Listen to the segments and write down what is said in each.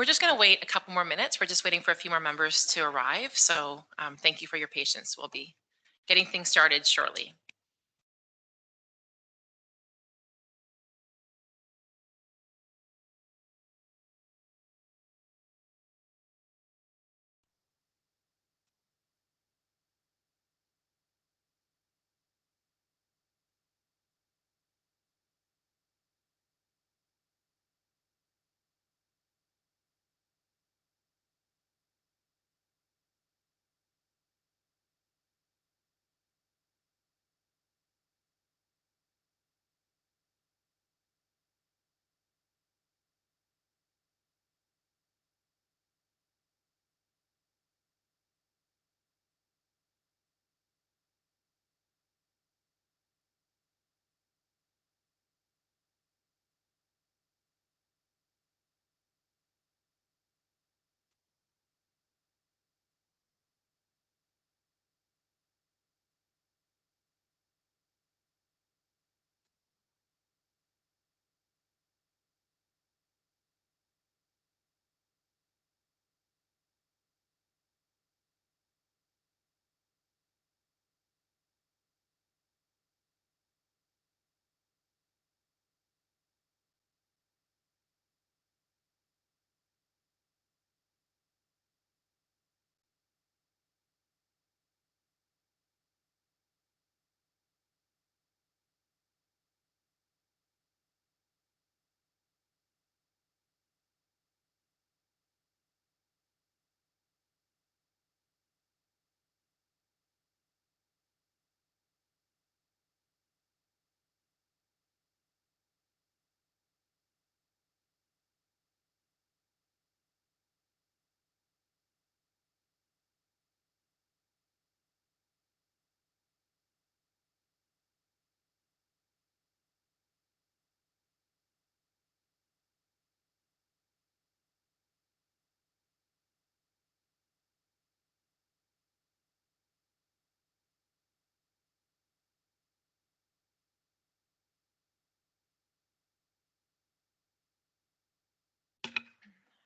We're just going to wait a couple more minutes. We're just waiting for a few more members to arrive. So thank you for your patience. We'll be getting things started shortly.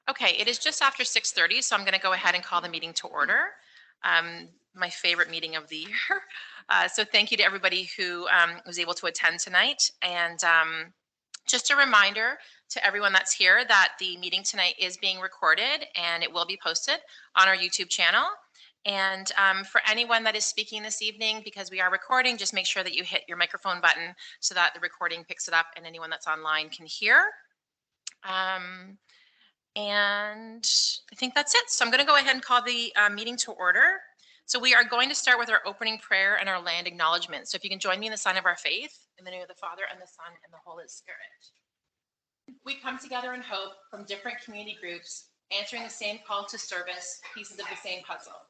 Okay, it is just after 6:30, so I'm going to go ahead and call the meeting to order. My favorite meeting of the year. So thank you to everybody who was able to attend tonight. And just a reminder to everyone that's here that the meeting tonight is being recorded and it will be posted on our YouTube channel. And for anyone that is speaking this evening, because we are recording, just make sure that you hit your microphone button so that the recording picks it up and anyone that's online can hear. And I think that's it. So I'm going to go ahead and call the meeting to order. So we are going to start with our opening prayer and our land acknowledgement. So if you can join me in the sign of our faith, in the name of the Father and the Son and the Holy Spirit. We come together in hope from different community groups, answering the same call to service, pieces of the same puzzle.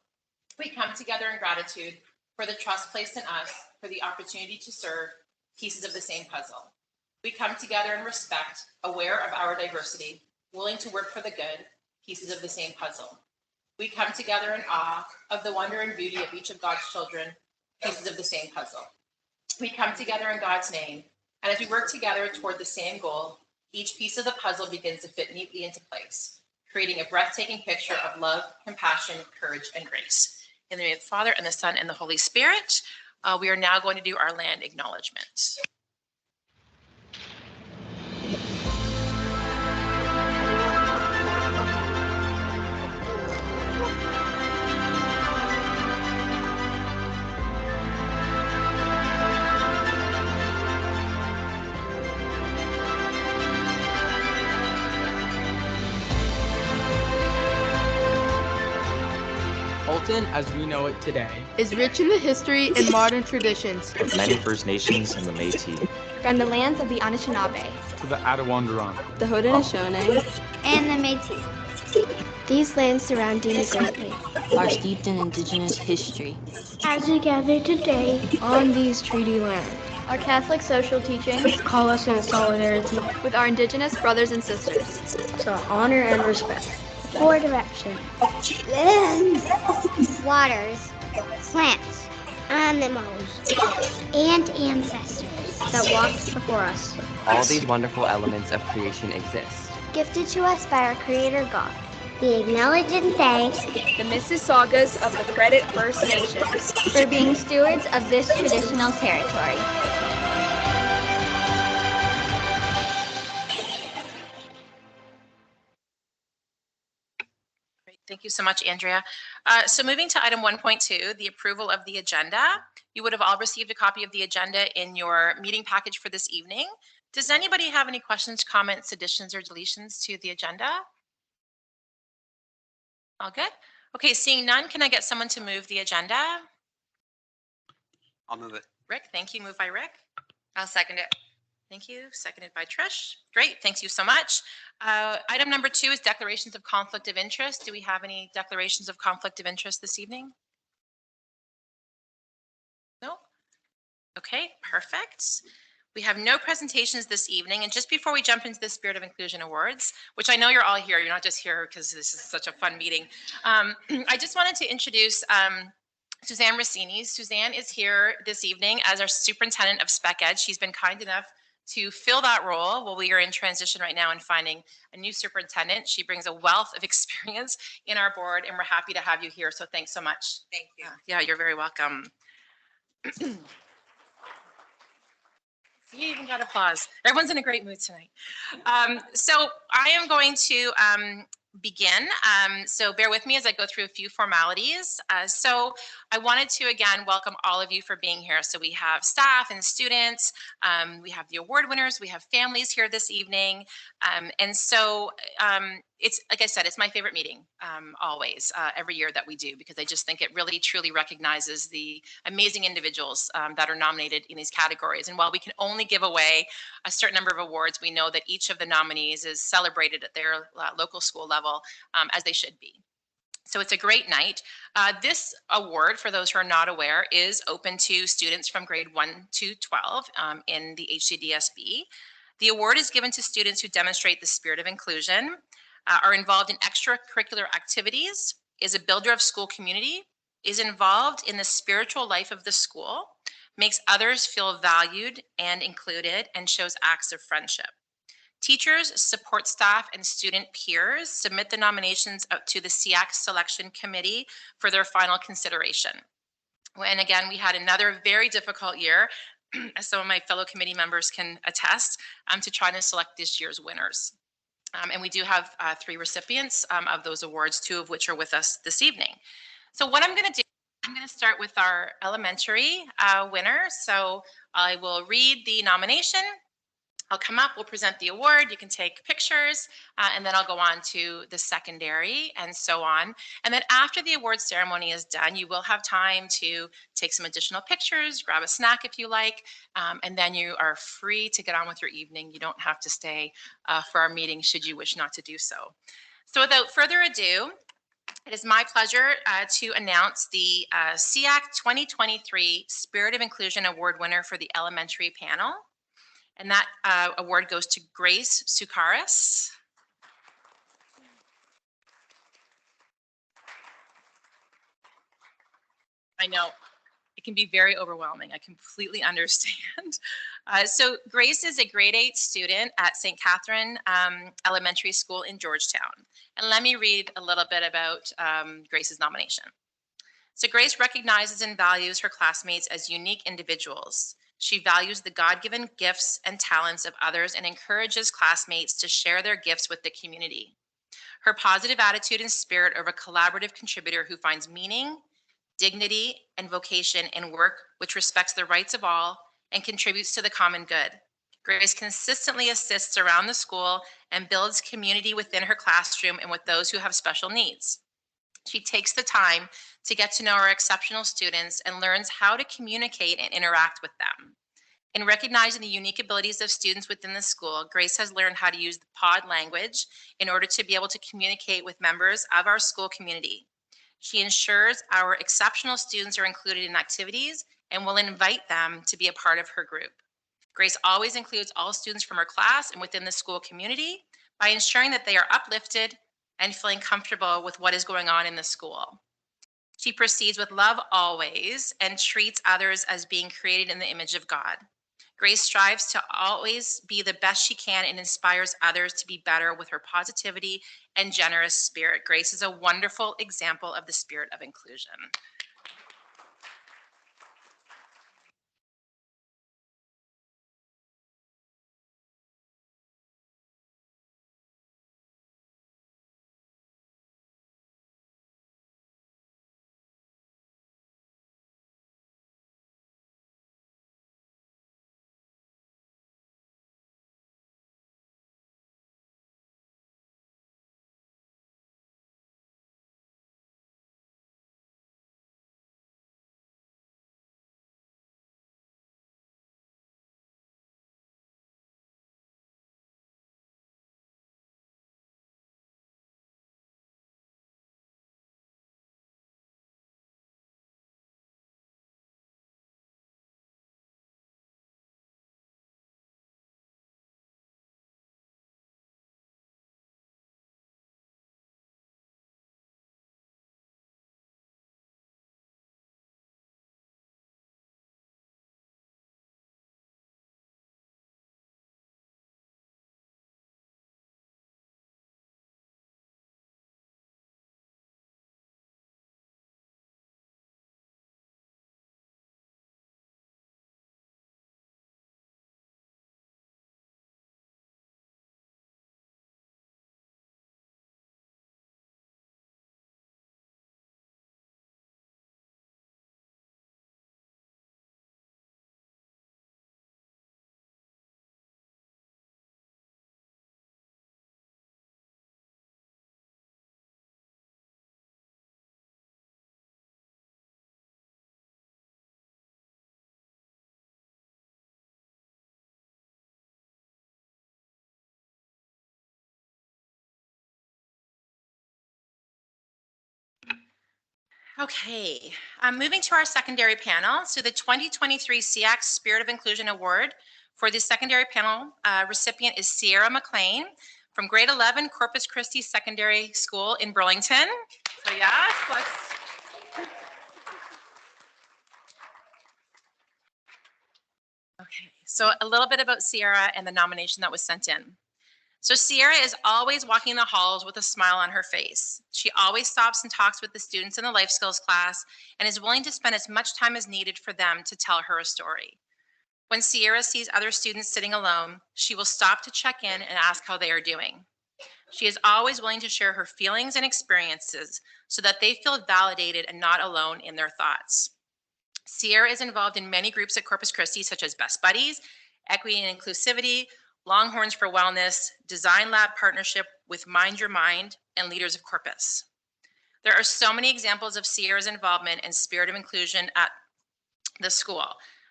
We come together in gratitude for the trust placed in us, for the opportunity to serve, pieces of the same puzzle. We come together in respect, aware of our diversity, willing to work for the good, pieces of the same puzzle. We come together in awe of the wonder and beauty of each of God's children, pieces of the same puzzle. We come together in God's name, and as we work together toward the same goal, each piece of the puzzle begins to fit neatly into place, creating a breathtaking picture of love, compassion, courage, and grace. In the name of the Father, and the Son, and the Holy Spirit, we are now going to do our land acknowledgement. Fulton, as we know it today, is rich in the history and modern traditions. Many First Nations and the Métis. From the lands of the Anishinaabe, to the Attawandaron, the Haudenosaunee, and the Métis. These lands surrounding the Great Lakes are steeped in Indigenous history. As we gather today on these treaty lands, our Catholic social teachings call us in solidarity with our Indigenous brothers and sisters to honor and respect for direction, lands, waters, plants, animals, and ancestors that walked before us. All these wonderful elements of creation exist gifted to us by our Creator God. We acknowledge and thank the Mississaugas of the Credit First Nations for being stewards of this traditional territory. Great. Thank you so much, Andrea. So moving to item 1.2, the approval of the agenda. You would have all received a copy of the agenda in your meeting package for this evening. Does anybody have any questions, comments, additions, or deletions to the agenda? All good? Okay, seeing none, can I get someone to move the agenda? I'll move it. Rick, thank you. Moved by Rick. I'll second it. Thank you. Seconded by Trish. Great. Thank you so much. Item number 2 is declarations of conflict of interest. Do we have any declarations of conflict of interest this evening? No? Okay, perfect. We have no presentations this evening. And just before we jump into the Spirit of Inclusion Awards, which I know you're all here, you're not just here because this is such a fun meeting. I just wanted to introduce Suzanne Rossini. Suzanne is here this evening as our superintendent of Spec Ed. She's been kind enough to fill that role while we are in transition right now and finding a new superintendent. She brings a wealth of experience in our board, and we're happy to have you here. So thanks so much. Thank you. Yeah, you're very welcome. You even got applause. Everyone's in a great mood tonight. So I am going to begin. So bear with me as I go through a few formalities. So I wanted to again welcome all of you for being here. So we have staff and students, we have the award winners, we have families here this evening. And so it's, like I said, it's my favorite meeting always, every year that we do, because I just think it really truly recognizes the amazing individuals that are nominated in these categories. And while we can only give away a certain number of awards, we know that each of the nominees is celebrated at their local school level as they should be. So it's a great night. This award, for those who are not aware, is open to students from grade 1 to 12 in the HCDSB. The award is given to students who demonstrate the spirit of inclusion, are involved in extracurricular activities, is a builder of school community, is involved in the spiritual life of the school, makes others feel valued and included, and shows acts of friendship. Teachers, support staff, and student peers submit the nominations up to the SEAC selection committee for their final consideration. And again, we had another very difficult year, as some of my fellow committee members can attest, to try to select this year's winners. And we do have 3 recipients of those awards, 2 of which are with us this evening. So what I'm going to do, I'm going to start with our elementary winner. So I will read the nomination. I'll come up, we'll present the award, you can take pictures, and then I'll go on to the secondary and so on. And then after the award ceremony is done, you will have time to take some additional pictures, grab a snack if you like, and then you are free to get on with your evening. You don't have to stay for our meeting should you wish not to do so. So without further ado, it is my pleasure to announce the SEAC 2023 Spirit of Inclusion Award winner for the elementary panel. And that award goes to Grace Sukaris. I know, it can be very overwhelming. I completely understand. So Grace is a grade 8 student at St. Catherine Elementary School in Georgetown. And let me read a little bit about Grace's nomination. So Grace recognizes and values her classmates as unique individuals. She values the God-given gifts and talents of others and encourages classmates to share their gifts with the community. Her positive attitude and spirit of a collaborative contributor who finds meaning, dignity, and vocation in work which respects the rights of all and contributes to the common good. Grace consistently assists around the school and builds community within her classroom and with those who have special needs. She takes the time to get to know our exceptional students and learns how to communicate and interact with them. In recognizing the unique abilities of students within the school, Grace has learned how to use the pod language in order to be able to communicate with members of our school community. She ensures our exceptional students are included in activities and will invite them to be a part of her group. Grace always includes all students from her class and within the school community by ensuring that they are uplifted and feeling comfortable with what is going on in the school. She proceeds with love always and treats others as being created in the image of God. Grace strives to always be the best she can and inspires others to be better with her positivity and generous spirit. Grace is a wonderful example of the spirit of inclusion. Okay, moving to our secondary panel. So the 2023 SEAC Spirit of Inclusion Award for the secondary panel recipient is Sierra McLean from grade 11 Corpus Christi Secondary School in Burlington. So yes, okay, so a little bit about Sierra and the nomination that was sent in. So Sierra is always walking the halls with a smile on her face. She always stops and talks with the students in the life skills class and is willing to spend as much time as needed for them to tell her a story. When Sierra sees other students sitting alone, she will stop to check in and ask how they are doing. She is always willing to share her feelings and experiences so that they feel validated and not alone in their thoughts. Sierra is involved in many groups at Corpus Christi, such as Best Buddies, Equity and Inclusivity, Longhorns for Wellness, Design Lab Partnership with Mind Your Mind, and Leaders of Corpus. There are so many examples of Sierra's involvement and spirit of inclusion at the school.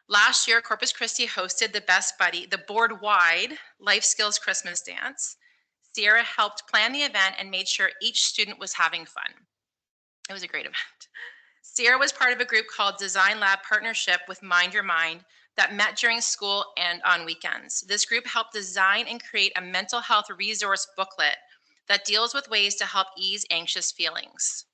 Last year, Corpus Christi hosted the Best Buddy, the board-wide Life Skills Christmas Dance. Sierra helped plan the event and made sure each student was having fun. It was a great event. Sierra was part of a group called Design Lab Partnership with Mind Your Mind that met during school and on weekends. This group helped design and create a mental health resource booklet that deals with ways to help ease anxious feelings.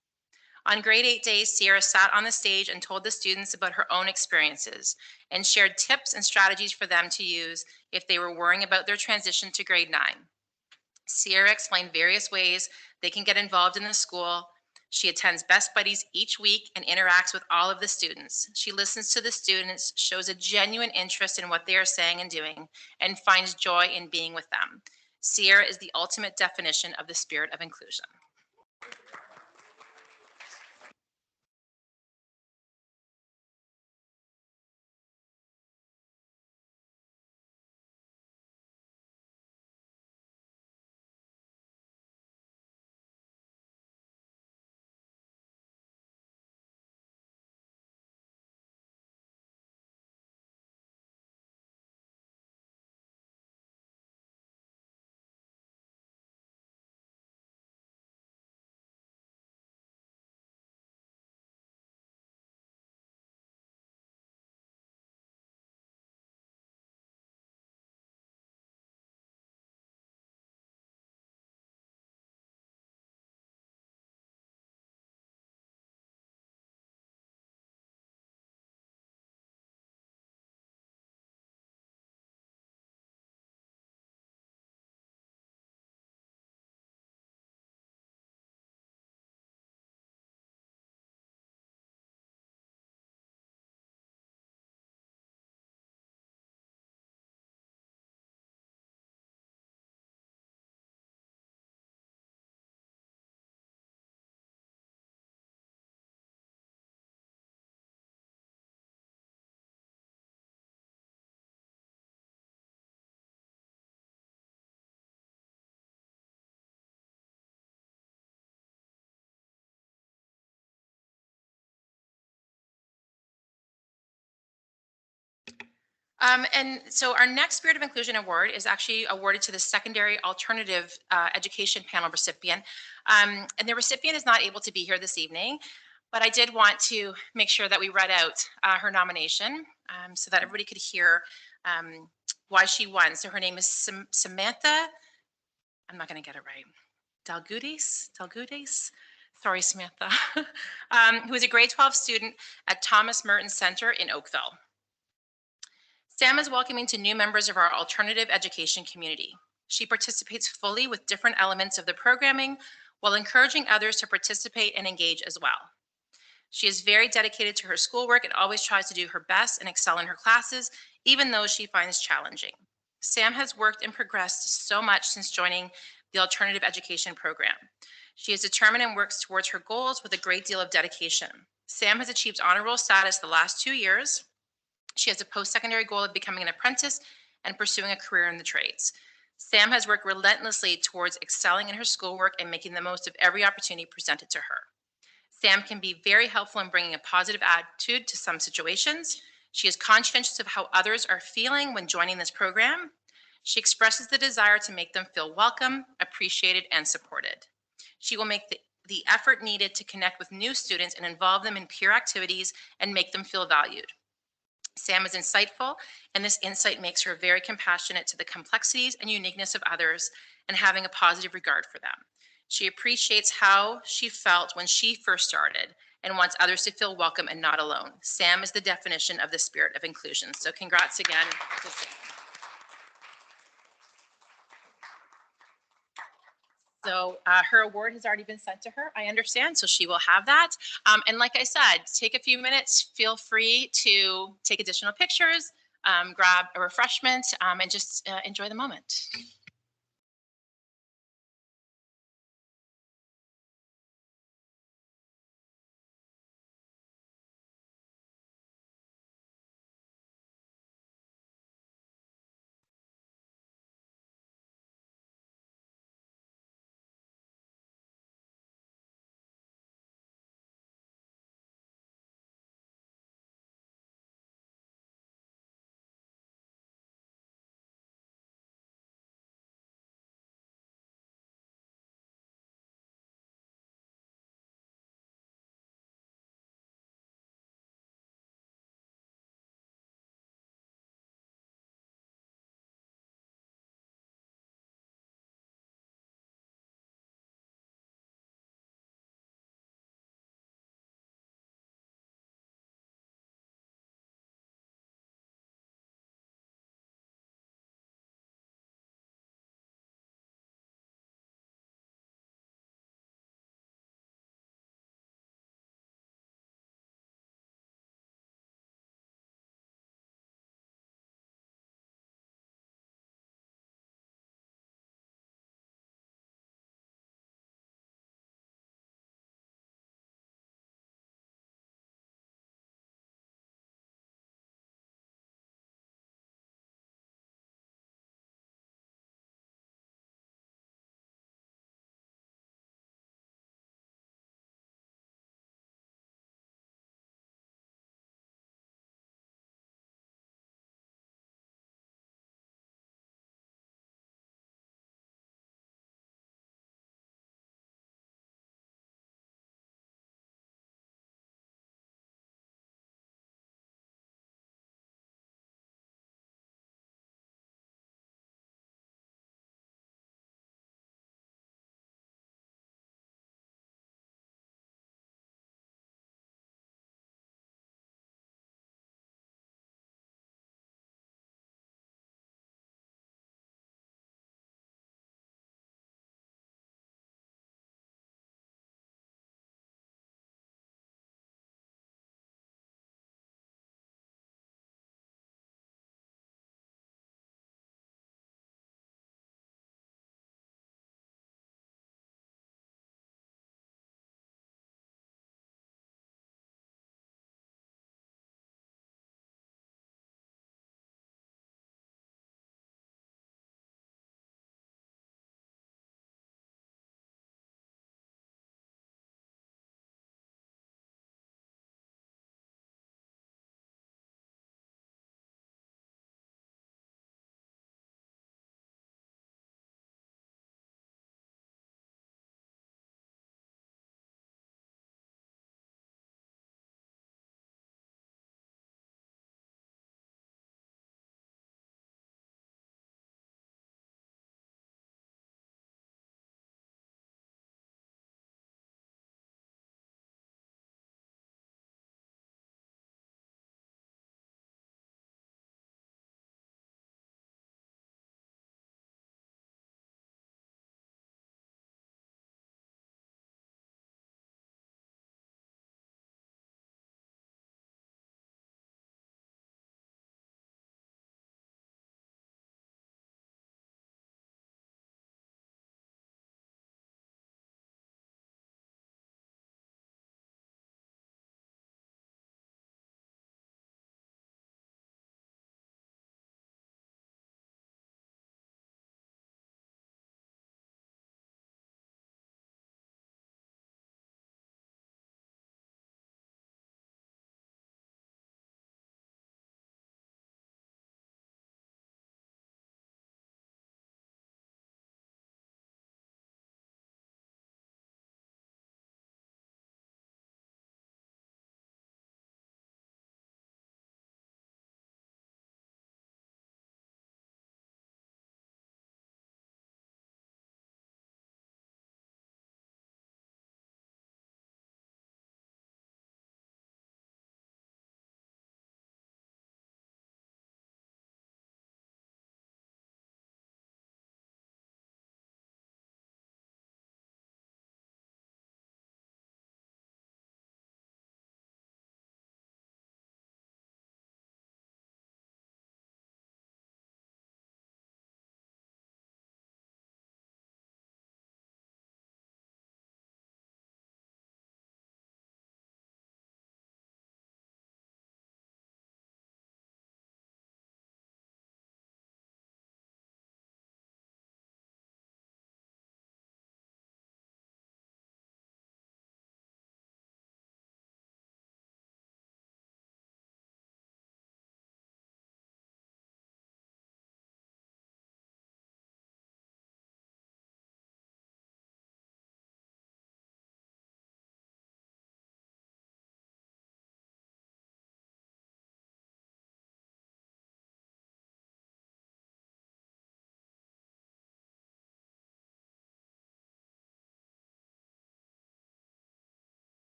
On grade 8 days, Sierra sat on the stage and told the students about her own experiences and shared tips and strategies for them to use if they were worrying about their transition to grade 9. Sierra explained various ways they can get involved in the school. She attends Best Buddies each week and interacts with all of the students. She listens to the students, shows a genuine interest in what they are saying and doing, and finds joy in being with them. Sierra is the ultimate definition of the spirit of inclusion. And so our next Spirit of Inclusion Award is actually awarded to the Secondary Alternative Education Panel recipient. And the recipient is not able to be here this evening, but I did want to make sure that we read out her nomination so that everybody could hear why she won. So her name is Samantha, I'm not going to get it right, Dalgudis? Sorry, Samantha, who is a grade 12 student at Thomas Merton Center in Oakville. Sam is welcoming to new members of our alternative education community. She participates fully with different elements of the programming while encouraging others to participate and engage as well. She is very dedicated to her schoolwork and always tries to do her best and excel in her classes, even those she finds challenging. Sam has worked and progressed so much since joining the alternative education program. She is determined and works towards her goals with a great deal of dedication. Sam has achieved honor roll status the last 2 years. She has a post-secondary goal of becoming an apprentice and pursuing a career in the trades. Sam has worked relentlessly towards excelling in her schoolwork and making the most of every opportunity presented to her. Sam can be very helpful in bringing a positive attitude to some situations. She is conscientious of how others are feeling when joining this program. She expresses the desire to make them feel welcome, appreciated, and supported. She will make the effort needed to connect with new students and involve them in peer activities and make them feel valued. Sam is insightful, and this insight makes her very compassionate to the complexities and uniqueness of others and having a positive regard for them. She appreciates how she felt when she first started and wants others to feel welcome and not alone. Sam is the definition of the spirit of inclusion. So congrats again to Sam. So her award has already been sent to her, I understand, so she will have that. And like I said, take a few minutes, feel free to take additional pictures, grab a refreshment, and just enjoy the moment.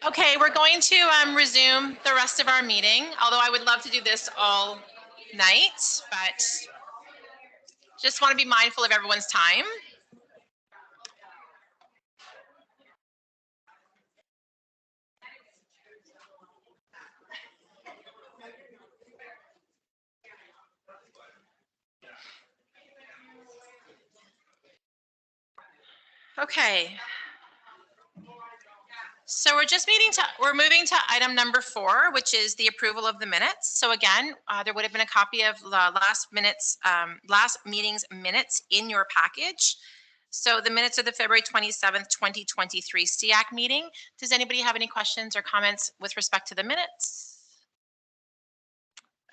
Okay, we're going to resume the rest of our meeting, although I would love to do this all night, but just want to be mindful of everyone's time. Okay. So we're moving to item number 4, which is the approval of the minutes. So again, there would have been a copy of the last meeting's minutes in your package. So the minutes of the February 27th, 2023 SEAC meeting. Does anybody have any questions or comments with respect to the minutes?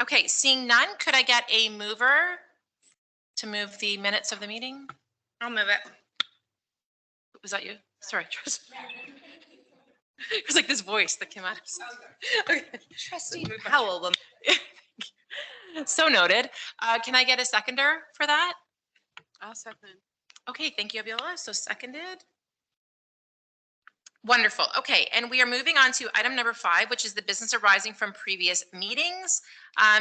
Okay, seeing none, could I get a mover to move the minutes of the meeting? I'll move it. Was that you? Sorry, Tris. It was like this voice that came out of okay. Trustee Howell will. So noted. Can I get a seconder for that? I'll second. Okay, thank you, Abiola. So seconded. Wonderful. Okay, and we are moving on to item number 5, which is the business arising from previous meetings.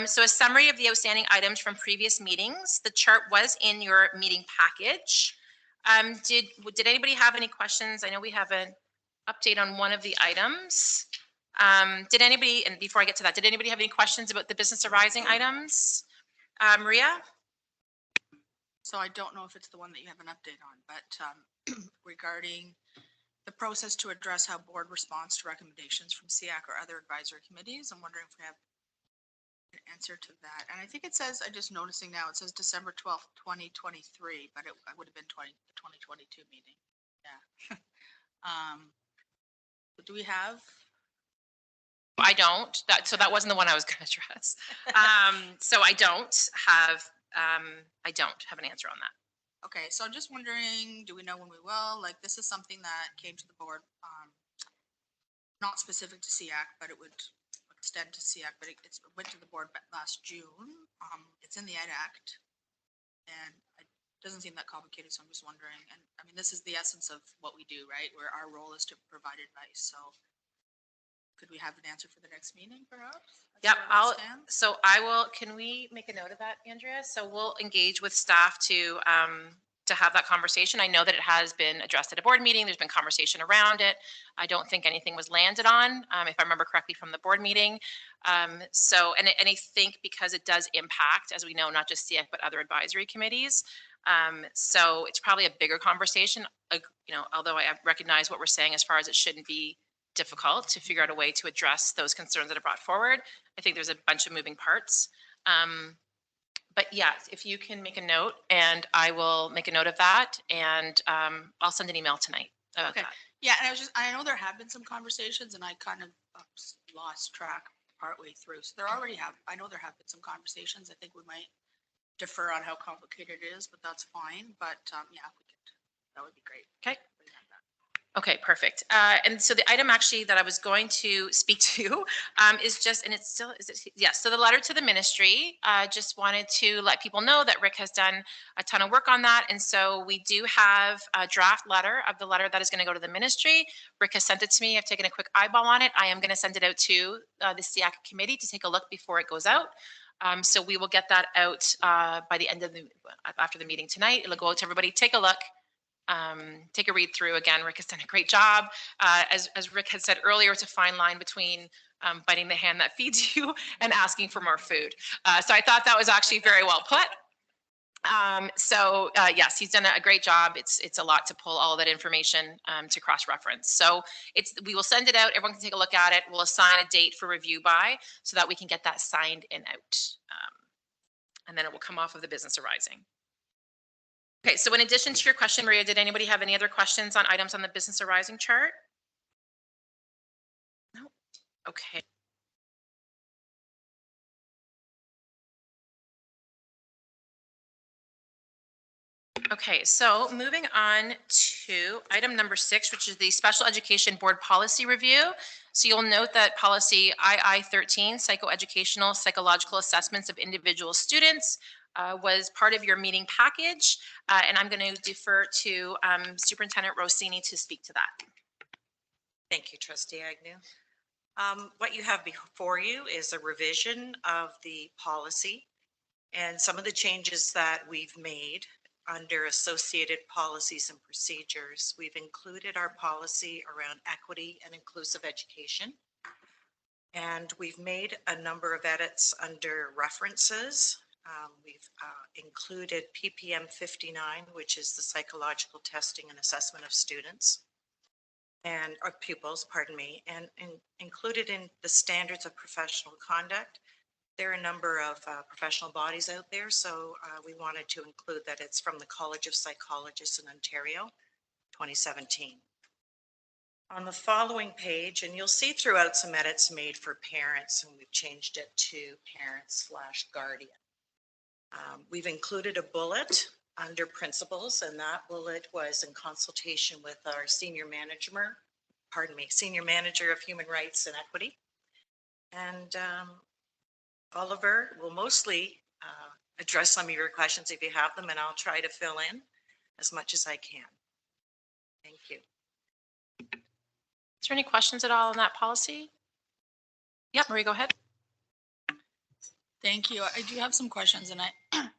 So a summary of the outstanding items from previous meetings. The chart was in your meeting package. Did anybody have any questions? I know we have an update on one of the items. Did anybody, and before I get to that, did anybody have any questions about the business arising items? Maria? So I don't know if it's the one that you have an update on, but regarding the process to address how board responds to recommendations from SEAC or other advisory committees, I'm wondering if we have an answer to that. And I think it says, I'm just noticing now, it says December 12th, 2023, but it would have been the 2022 meeting. Yeah. But do we have? I don't. That wasn't the one I was going to address. So I don't have an answer on that. Okay, so I'm just wondering, do we know when we will? Like, this is something that came to the board, not specific to SEAC, but it would extend to SEAC, but it went to the board last June. It's in the Ed Act, and it doesn't seem that complicated, so I'm just wondering. And I mean, this is the essence of what we do, right? Where our role is to provide advice. So could we have an answer for the next meeting, perhaps? Yep, can we make a note of that, Andrea? So we'll engage with staff to have that conversation. I know that it has been addressed at a board meeting. There's been conversation around it. I don't think anything was landed on, if I remember correctly from the board meeting. And I think because it does impact, as we know, not just SEAC, but other advisory committees. So it's probably a bigger conversation, although I recognize what we're saying as far as it shouldn't be difficult to figure out a way to address those concerns that are brought forward. I think there's a bunch of moving parts. But yes, if you can make a note, and I will make a note of that, and I'll send an email tonight about that. Yeah, and I know there have been some conversations, and I kind of lost track partway through. So I know there have been some conversations. I think we might defer on how complicated it is, but that's fine. But yeah, if we could, that would be great. Okay. Okay, perfect. And so the item actually that I was going to speak to is just, and it's still, yes. So the letter to the ministry, just wanted to let people know that Rick has done a ton of work on that. And so we do have a draft letter of the letter that is going to go to the ministry. Rick has sent it to me. I've taken a quick eyeball on it. I am going to send it out to the SEAC committee to take a look before it goes out. So we will get that out by the end of after the meeting tonight. It'll go out to everybody. Take a look. Take a read through. Again, Rick has done a great job. As Rick had said earlier, it's a fine line between biting the hand that feeds you and asking for more food. So I thought that was actually very well put. Yes, he's done a great job. It's a lot to pull all of that information to cross-reference. So we will send it out. Everyone can take a look at it. We'll assign a date for review by so that we can get that signed and out. And then it will come off of the business arising. Okay, so in addition to your question, Maria, did anybody have any other questions on items on the business arising chart? No? Okay. Okay, so moving on to item number 6, which is the Special Education Board Policy Review. So you'll note that policy II-13, psychoeducational psychological assessments of individual students, was part of your meeting package, and I'm going to defer to Superintendent Rossini to speak to that. Thank you, Trustee Agnew. What you have before you is a revision of the policy and some of the changes that we've made under associated policies and procedures. We've included our policy around equity and inclusive education. And we've made a number of edits under references. We've included PPM 59, which is the psychological testing and assessment of students and our pupils, pardon me, and included in the standards of professional conduct. There are a number of professional bodies out there, so we wanted to include that it's from the College of Psychologists in Ontario, 2017. On the following page, and you'll see throughout some edits made for parents, and we've changed it to parent/guardian. We've included a bullet under principals, and that bullet was in consultation with our senior manager of Human Rights and Equity. And Oliver will mostly address some of your questions if you have them, and I'll try to fill in as much as I can. Thank you. Is there any questions at all on that policy? Yep, Marie, go ahead. Thank you. I do have some questions and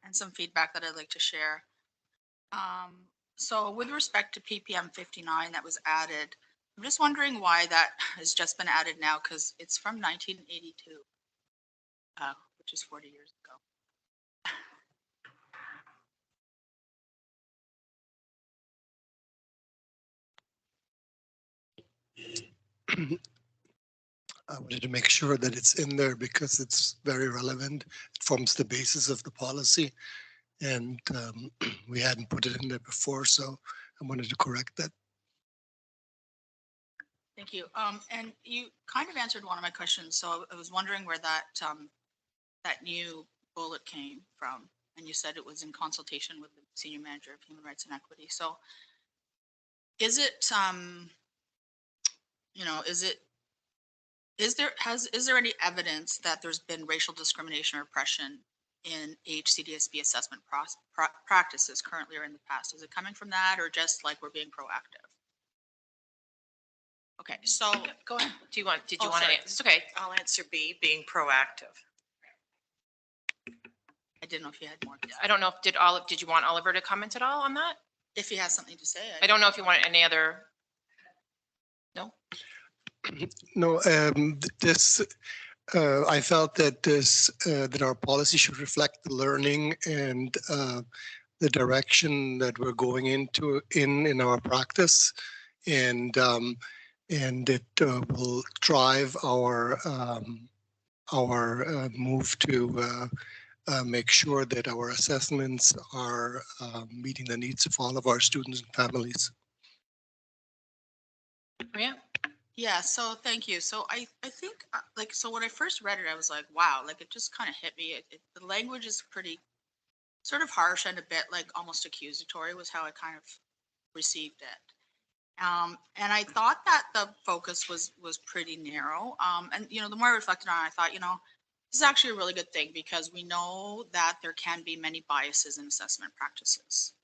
and some feedback that I'd like to share. So with respect to PPM 59 that was added, I'm just wondering why that has just been added now, because it's from 1982, which is 40 years ago. I wanted to make sure that it's in there because it's very relevant. It forms the basis of the policy, and we hadn't put it in there before, so I wanted to correct that. Thank you. And you kind of answered one of my questions. So I was wondering where that that new bullet came from, and you said it was in consultation with the Senior Manager of Human Rights and Equity. So is it, you know, is there any evidence that there's been racial discrimination or oppression in HCDSB assessment practices currently or in the past? Is it coming from that, or just like we're being proactive? Okay, so Go ahead. Did you want sorry. to? It's okay. I'll answer B, being proactive. I didn't know if you had more. I don't know if did you want Oliver to comment at all on that? If he has something to say. I don't know if you want any other. No. No, this, I felt that that our policy should reflect the learning and the direction that we're going into in our practice, and it will drive our move to make sure that our assessments are meeting the needs of all of our students and families. Maria? Yeah, so thank you. So I think like, so when I first read it, I was like, wow, like it just kind of hit me. The language is pretty sort of harsh and a bit like almost accusatory was how I kind of received it. And I thought that the focus was pretty narrow. And, you know, the more I reflected on it, I thought, you know, this is actually a really good thing because we know that there can be many biases in assessment practices.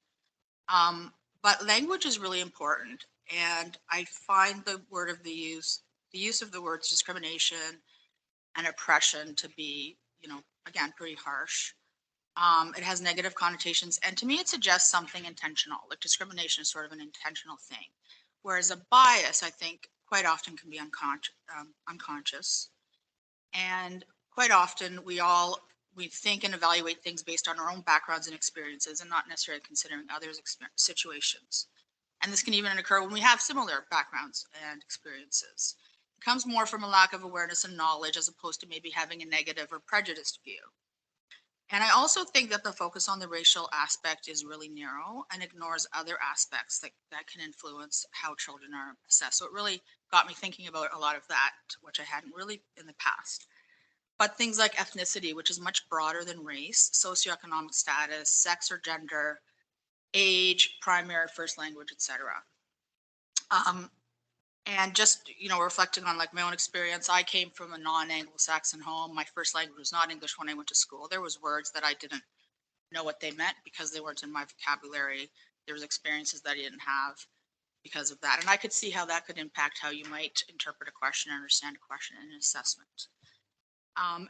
But language is really important. And I find the use of the words discrimination and oppression to be, you know, again, pretty harsh. It has negative connotations. And to me, it suggests something intentional. Like discrimination is sort of an intentional thing. Whereas a bias, I think, quite often can be unconscious. And quite often we think and evaluate things based on our own backgrounds and experiences and not necessarily considering others' situations. And this can even occur when we have similar backgrounds and experiences. It comes more from a lack of awareness and knowledge as opposed to maybe having a negative or prejudiced view. And I also think that the focus on the racial aspect is really narrow and ignores other aspects that can influence how children are assessed. So it really got me thinking about a lot of that, which I hadn't really in the past. But things like ethnicity, which is much broader than race, socioeconomic status, sex or gender, age, primary, first language, etc. And just, you know, reflecting on like my own experience, I came from a non-Anglo-Saxon home. My first language was not English when I went to school. There was words that I didn't know what they meant because they weren't in my vocabulary. There was experiences that I didn't have. because of that. And I could see how that could impact how you might interpret a question, understand a question in an assessment.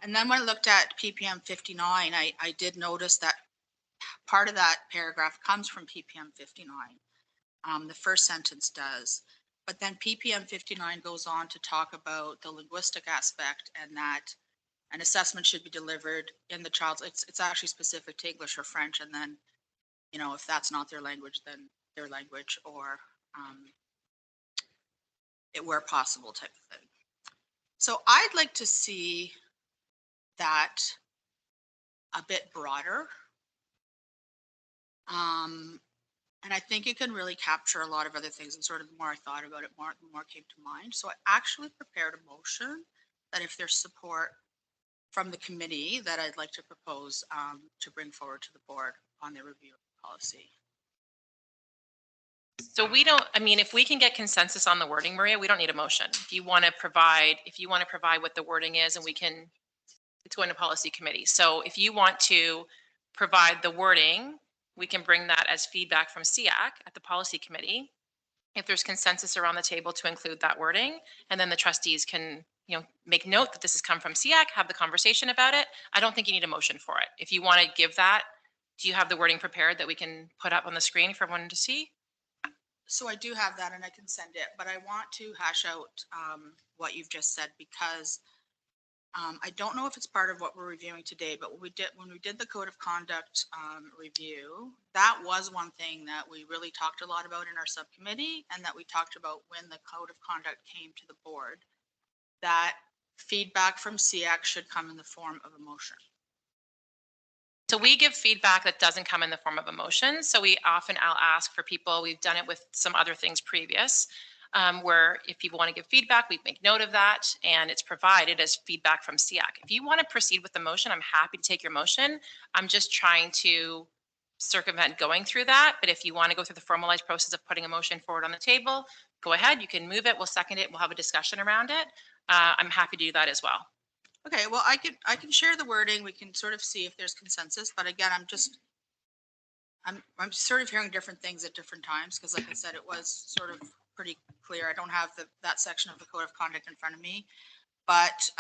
And then when I looked at PPM 59, I did notice that part of that paragraph comes from PPM 59. The first sentence does, but then PPM 59 goes on to talk about the linguistic aspect and that an assessment should be delivered in the child's, it's actually specific to English or French. And then, you know, if that's not their language, then their language or it where possible type of thing. So I'd like to see that a bit broader. And I think it can really capture a lot of other things. And sort of the more I thought about it, the more came to mind. So I actually prepared a motion that if there's support from the committee that I'd like to propose to bring forward to the board on their review of the policy. So we don't, I mean, if we can get consensus on the wording, Maria, we don't need a motion. If you want to provide what the wording is, and we can, it's going to policy committee. So if you want to provide the wording, we can bring that as feedback from SEAC at the policy committee. If there's consensus around the table to include that wording, and then the trustees can, you know, make note that this has come from SEAC, have the conversation about it. I don't think you need a motion for it. If you want to give that, do you have the wording prepared that we can put up on the screen for everyone to see? So I do have that and I can send it, but I want to hash out what you've just said because I don't know if it's part of what we're reviewing today, but when we did the code of conduct review, that was one thing that we really talked a lot about in our subcommittee and that we talked about when the code of conduct came to the board, that feedback from SEAC should come in the form of a motion. So we give feedback that doesn't come in the form of a motion. So I'll ask for people, we've done it with some other things previous, where if people want to give feedback, we make note of that and it's provided as feedback from SEAC. If you want to proceed with the motion, I'm happy to take your motion. I'm just trying to circumvent going through that. But if you want to go through the formalized process of putting a motion forward on the table, go ahead, you can move it, we'll second it, we'll have a discussion around it. I'm happy to do that as well. Okay, well, I can share the wording. We can sort of see if there's consensus, but again, I'm sort of hearing different things at different times because like I said, it was sort of pretty clear. I don't have that section of the code of conduct in front of me, but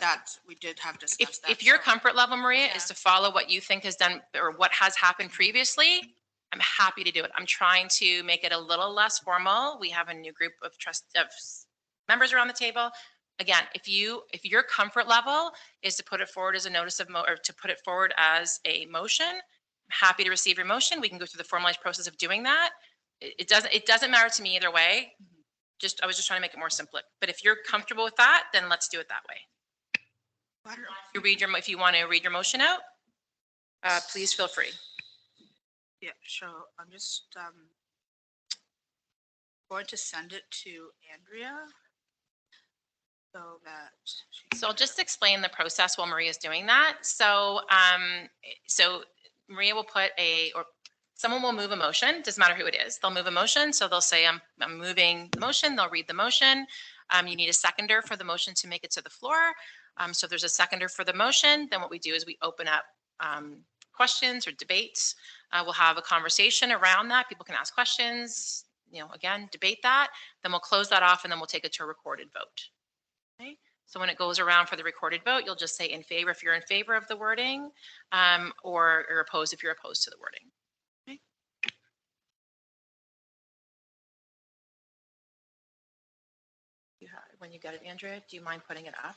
that we did have discussed that. If your comfort level, Maria, is to follow what you think has done or what has happened previously, I'm happy to do it. I'm trying to make it a little less formal. We have a new group of members around the table. Again, if your comfort level is to put it forward as a notice of or to put it forward as a motion, I'm happy to receive your motion. We can go through the formalized process of doing that. It doesn't matter to me either way. I was just trying to make it more simple. But if you're comfortable with that, then let's do it that way. If you want to read your motion out, please feel free. Yeah, sure. I'm just going to send it to Andrea. So I'll just explain the process while Maria's doing that. So Maria will someone will move a motion. Doesn't matter who it is. They'll move a motion. So they'll say, I'm moving the motion. They'll read the motion. You need a seconder for the motion to make it to the floor. So if there's a seconder for the motion, then what we do is we open up questions or debates. We'll have a conversation around that. People can ask questions, again, debate that. Then we'll close that off and then we'll take it to a recorded vote. Okay. So when it goes around for the recorded vote, you'll just say in favor if you're in favor of the wording, or opposed if you're opposed to the wording. Okay. When you get it, Andrea, do you mind putting it up?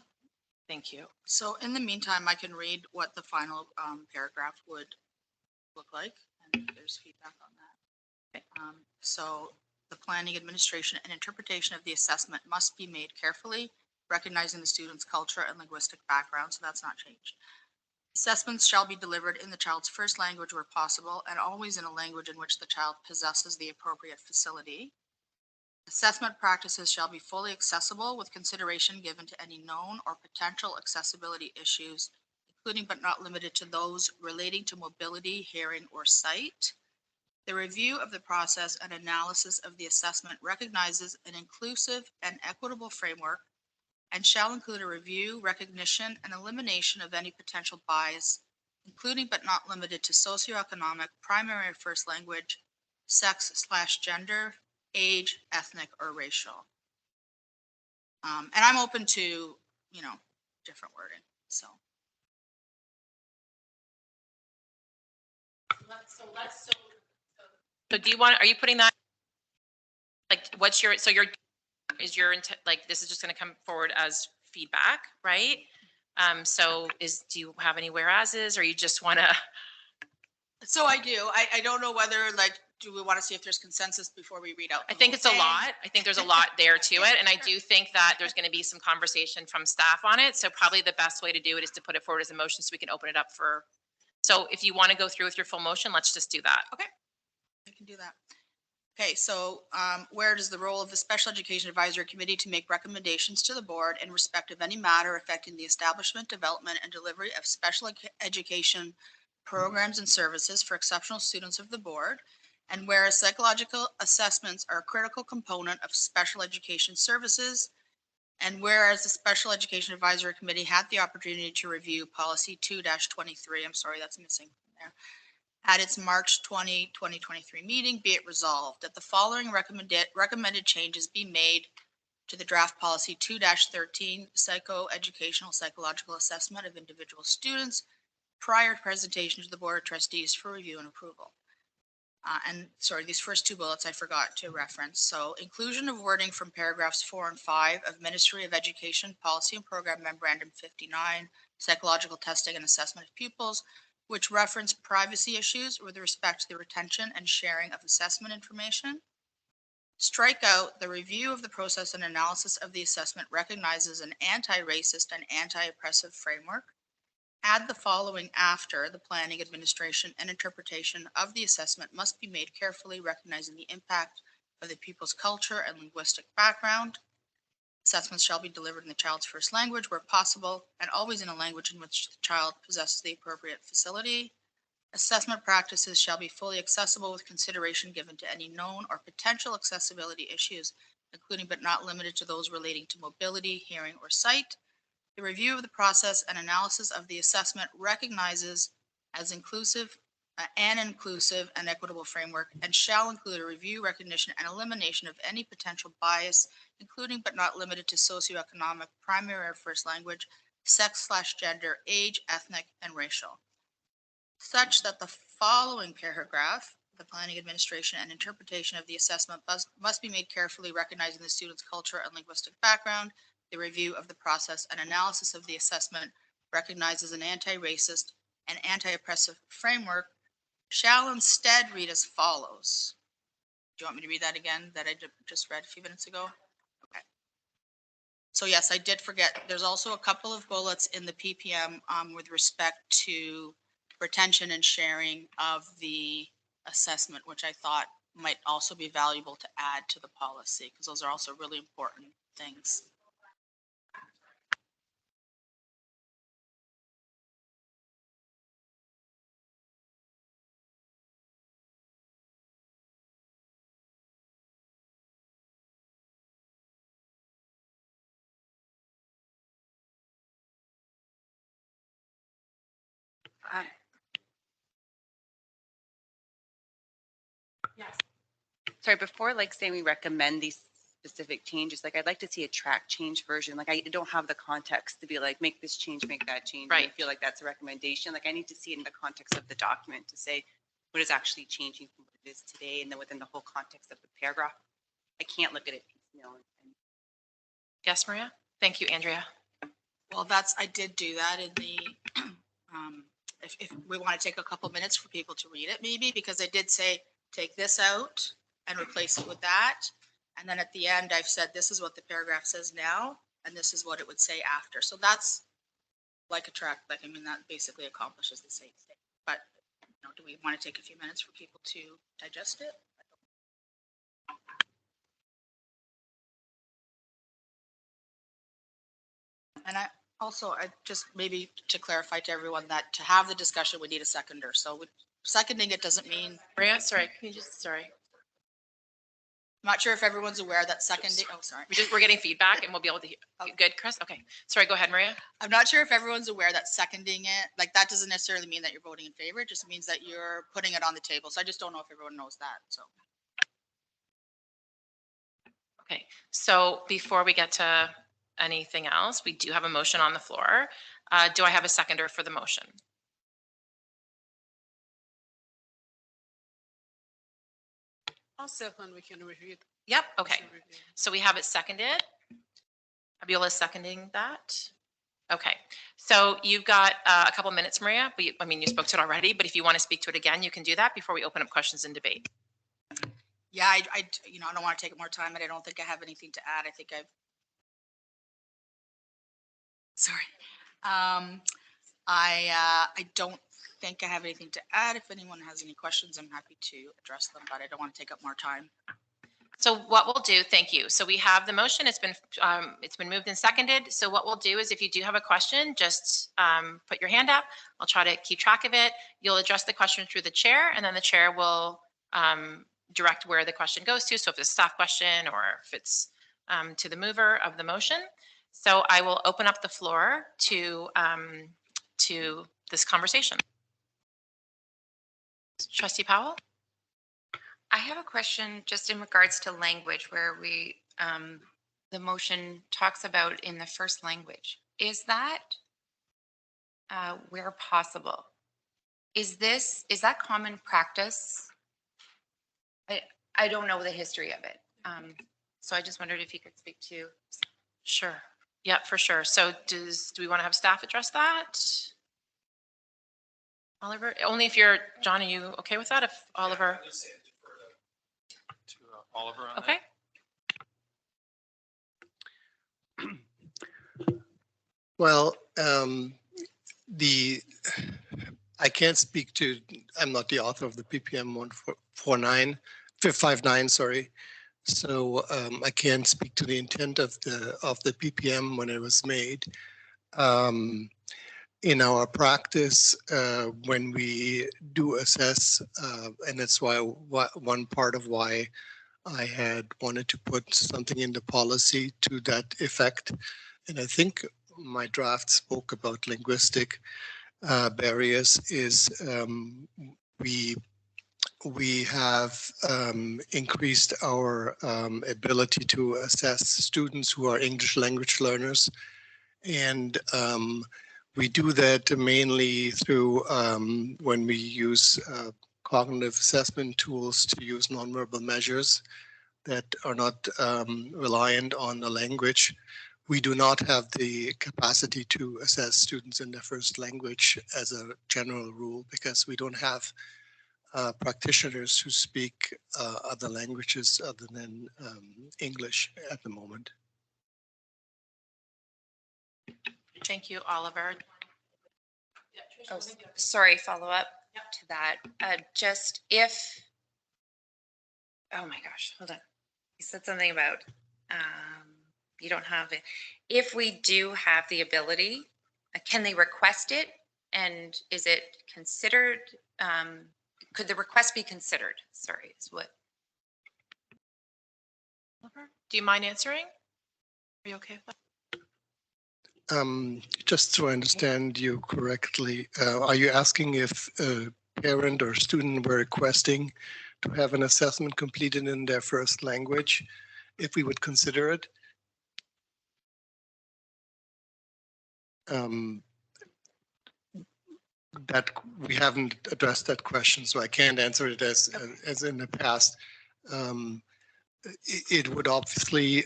Thank you. So in the meantime, I can read what the final paragraph would look like, and if there's feedback on that. Okay. So the planning, administration, and interpretation of the assessment must be made carefully, recognizing the student's culture and linguistic background, so that's not changed. Assessments shall be delivered in the child's first language where possible, and always in a language in which the child possesses the appropriate facility. Assessment practices shall be fully accessible with consideration given to any known or potential accessibility issues, including but not limited to those relating to mobility, hearing, or sight. The review of the process and analysis of the assessment recognizes an inclusive and equitable framework and shall include a review, recognition, and elimination of any potential bias, including but not limited to socioeconomic, primary or first language, sex/gender, age, ethnic, or racial. And I'm open to, you know, different wording, so. So do you want, are you putting that, like, what's your, so your, is your intent, like, this is just gonna come forward as feedback, right? So do you have any whereases, or you just wanna, So I do. I don't know whether, like, do we want to see if there's consensus before we read out? I the think whole it's a thing? lot. I think there's a lot there to it, and I do think that there's gonna be some conversation from staff on it, so probably the best way to do it is to put it forward as a motion so we can open it up for, so if you wanna go through with your full motion, let's just do that. Okay, I can do that. Okay, so where it is the role of the Special Education Advisory Committee to make recommendations to the board in respect of any matter affecting the establishment, development, and delivery of special education programs and services for exceptional students of the board. And whereas psychological assessments are a critical component of special education services. And whereas the Special Education Advisory Committee had the opportunity to review policy 2-23, I'm sorry, that's missing there, at its March 2023 meeting, be it resolved that the following recommended changes be made to the draft policy 2-13 psychoeducational psychological assessment of individual students prior to presentation to the Board of Trustees for review and approval. And sorry, these first two bullets I forgot to reference. So inclusion of wording from paragraphs 4 and 5 of Ministry of Education Policy and Program Memorandum 59, psychological testing and assessment of pupils, which reference privacy issues with respect to the retention and sharing of assessment information. Strike out the review of the process and analysis of the assessment recognizes an anti-racist and anti-oppressive framework. Add the following after the planning, administration, and interpretation of the assessment must be made carefully, recognizing the impact of the pupil's culture and linguistic background. Assessments shall be delivered in the child's first language where possible, and always in a language in which the child possesses the appropriate facility. Assessment practices shall be fully accessible with consideration given to any known or potential accessibility issues, including but not limited to those relating to mobility, hearing, or sight. The review of the process and analysis of the assessment recognizes as inclusive and equitable framework and shall include a review, recognition, and elimination of any potential bias, including but not limited to socioeconomic, primary or first language, sex/gender, age, ethnic, and racial, such that the following paragraph, the planning, administration, and interpretation of the assessment must be made carefully, recognizing the student's culture and linguistic background. The review of the process and analysis of the assessment recognizes an anti-racist and anti-oppressive framework shall instead read as follows. Do you want me to read that again that I just read a few minutes ago? Okay. So yes, I did forget. There's also a couple of bullets in the PPM with respect to retention and sharing of the assessment, which I thought might also be valuable to add to the policy because those are also really important things. Sorry, before like saying we recommend these specific changes, like I'd like to see a track change version. Like I don't have the context to be like, make this change, make that change. Right. And I feel like that's a recommendation. Like I need to see it in the context of the document to say what is actually changing from what it is today and then within the whole context of the paragraph. I can't look at it piecemeal. Yes, Maria? Thank you, Andrea. Well, I did do that in the, if we want to take a couple minutes for people to read it maybe, because I did say, take this out and replace it with that. And then at the end, I've said, this is what the paragraph says now, and this is what it would say after. So that's like a track, like, I mean, that basically accomplishes the same thing. But, you know, do we want to take a few minutes for people to digest it? And I just maybe to clarify to everyone that to have the discussion, we need a seconder. So seconding it doesn't mean. Maria, sorry, can you just, sorry. not sure if everyone's aware that seconding, oh, sorry. We're getting feedback and we'll be able to, good, Chris? Okay. Sorry, go ahead, Maria. I'm not sure if everyone's aware that seconding it, like that doesn't necessarily mean that you're voting in favor. It just means that you're putting it on the table. So I just don't know if everyone knows that. So. Okay, so before we get to anything else, we do have a motion on the floor. Do I have a seconder for the motion? Also, when we can review it. Yep, okay. So we have it seconded. Abiola is seconding that. Okay, so you've got a couple minutes, Maria, but I mean, you spoke to it already, but if you want to speak to it again, you can do that before we open up questions and debate. Yeah, I don't want to take more time, and I don't think I have anything to add. I think sorry. I don't think I have anything to add. If anyone has any questions, I'm happy to address them, but I don't want to take up more time. So what we'll do, thank you. So we have the motion. It's been moved and seconded. So what we'll do is if you do have a question, just put your hand up. I'll try to keep track of it. You'll address the question through the chair, and then the chair will direct where the question goes to. So if it's a staff question or if it's to the mover of the motion. So I will open up the floor to this conversation. Trustee Powell? I have a question just in regards to language where we, the motion talks about in the first language. Is that where possible? Is that common practice? I don't know the history of it. So I just wondered if you could speak to. Sure. Yeah, for sure. So do we want to have staff address that? Oliver, only if you're, John, are you okay with that? If Oliver. Yeah, to Oliver on okay. Well, I can't speak to, I'm not the author of the PPM 159, sorry. So I can't speak to the intent of the PPM when it was made. In our practice, when we do assess, and that's why one part of why I had wanted to put something in the policy to that effect. And I think my draft spoke about linguistic barriers is we have increased our ability to assess students who are English language learners. And we do that mainly through when we use cognitive assessment tools to use nonverbal measures that are not reliant on the language. We do not have the capacity to assess students in their first language as a general rule because we don't have practitioners who speak other languages other than English at the moment. Thank you, Oliver. Oh, sorry, follow up to that. Just if, oh my gosh, hold on. You said something about you don't have it. If we do have the ability, can they request it? And is it considered, could the request be considered? Sorry, is what. Do you mind answering? Are you okay with that? Just so I understand you correctly, are you asking if a parent or student were requesting to have an assessment completed in their first language, if we would consider it? That we haven't addressed that question, so I can't answer it as in the past. It would obviously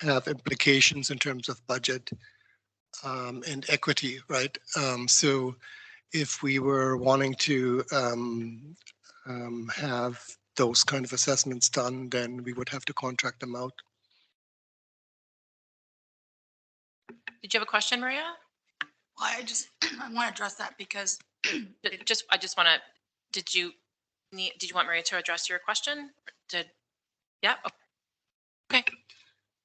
have implications in terms of budget and equity, right? So if we were wanting to have those kind of assessments done, then we would have to contract them out. Did you have a question, Maria? Well, I want to address that because I just want to, did you want Maria to address your question? Yeah. Okay.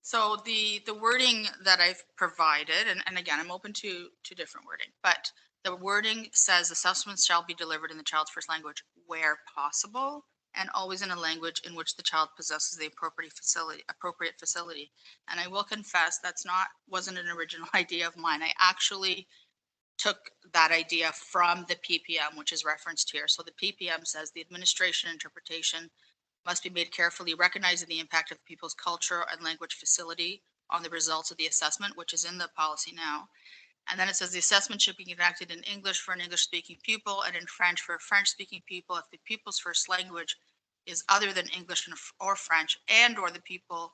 So the wording that I've provided, and again, I'm open to different wording, but the wording says assessments shall be delivered in the child's first language where possible. and always in a language in which the child possesses the appropriate facility. And I will confess, wasn't an original idea of mine. I actually took that idea from the PPM, which is referenced here. So the PPM says the administration interpretation must be made carefully, recognizing the impact of people's culture and language facility on the results of the assessment, which is in the policy now. And then it says the assessment should be conducted in English for an English-speaking pupil and in French for a French-speaking pupil if the pupil's first language is other than English or French, and or the pupil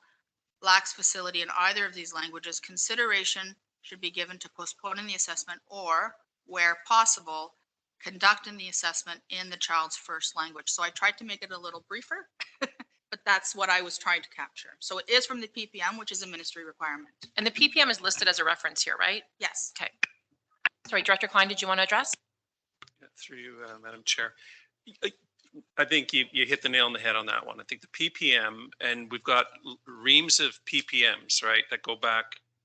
lacks facility in either of these languages. Consideration should be given to postponing the assessment or, where possible, conducting the assessment in the child's first language. So I tried to make it a little briefer, but that's what I was trying to capture. So it is from the PPM, which is a ministry requirement. And the PPM is listed as a reference here, right? Yes. Okay. Sorry, Director Klein, did you want to address? Through you, Madam Chair. I think you hit the nail on the head on that one. I think the PPM, and we've got reams of PPMs, right, that go back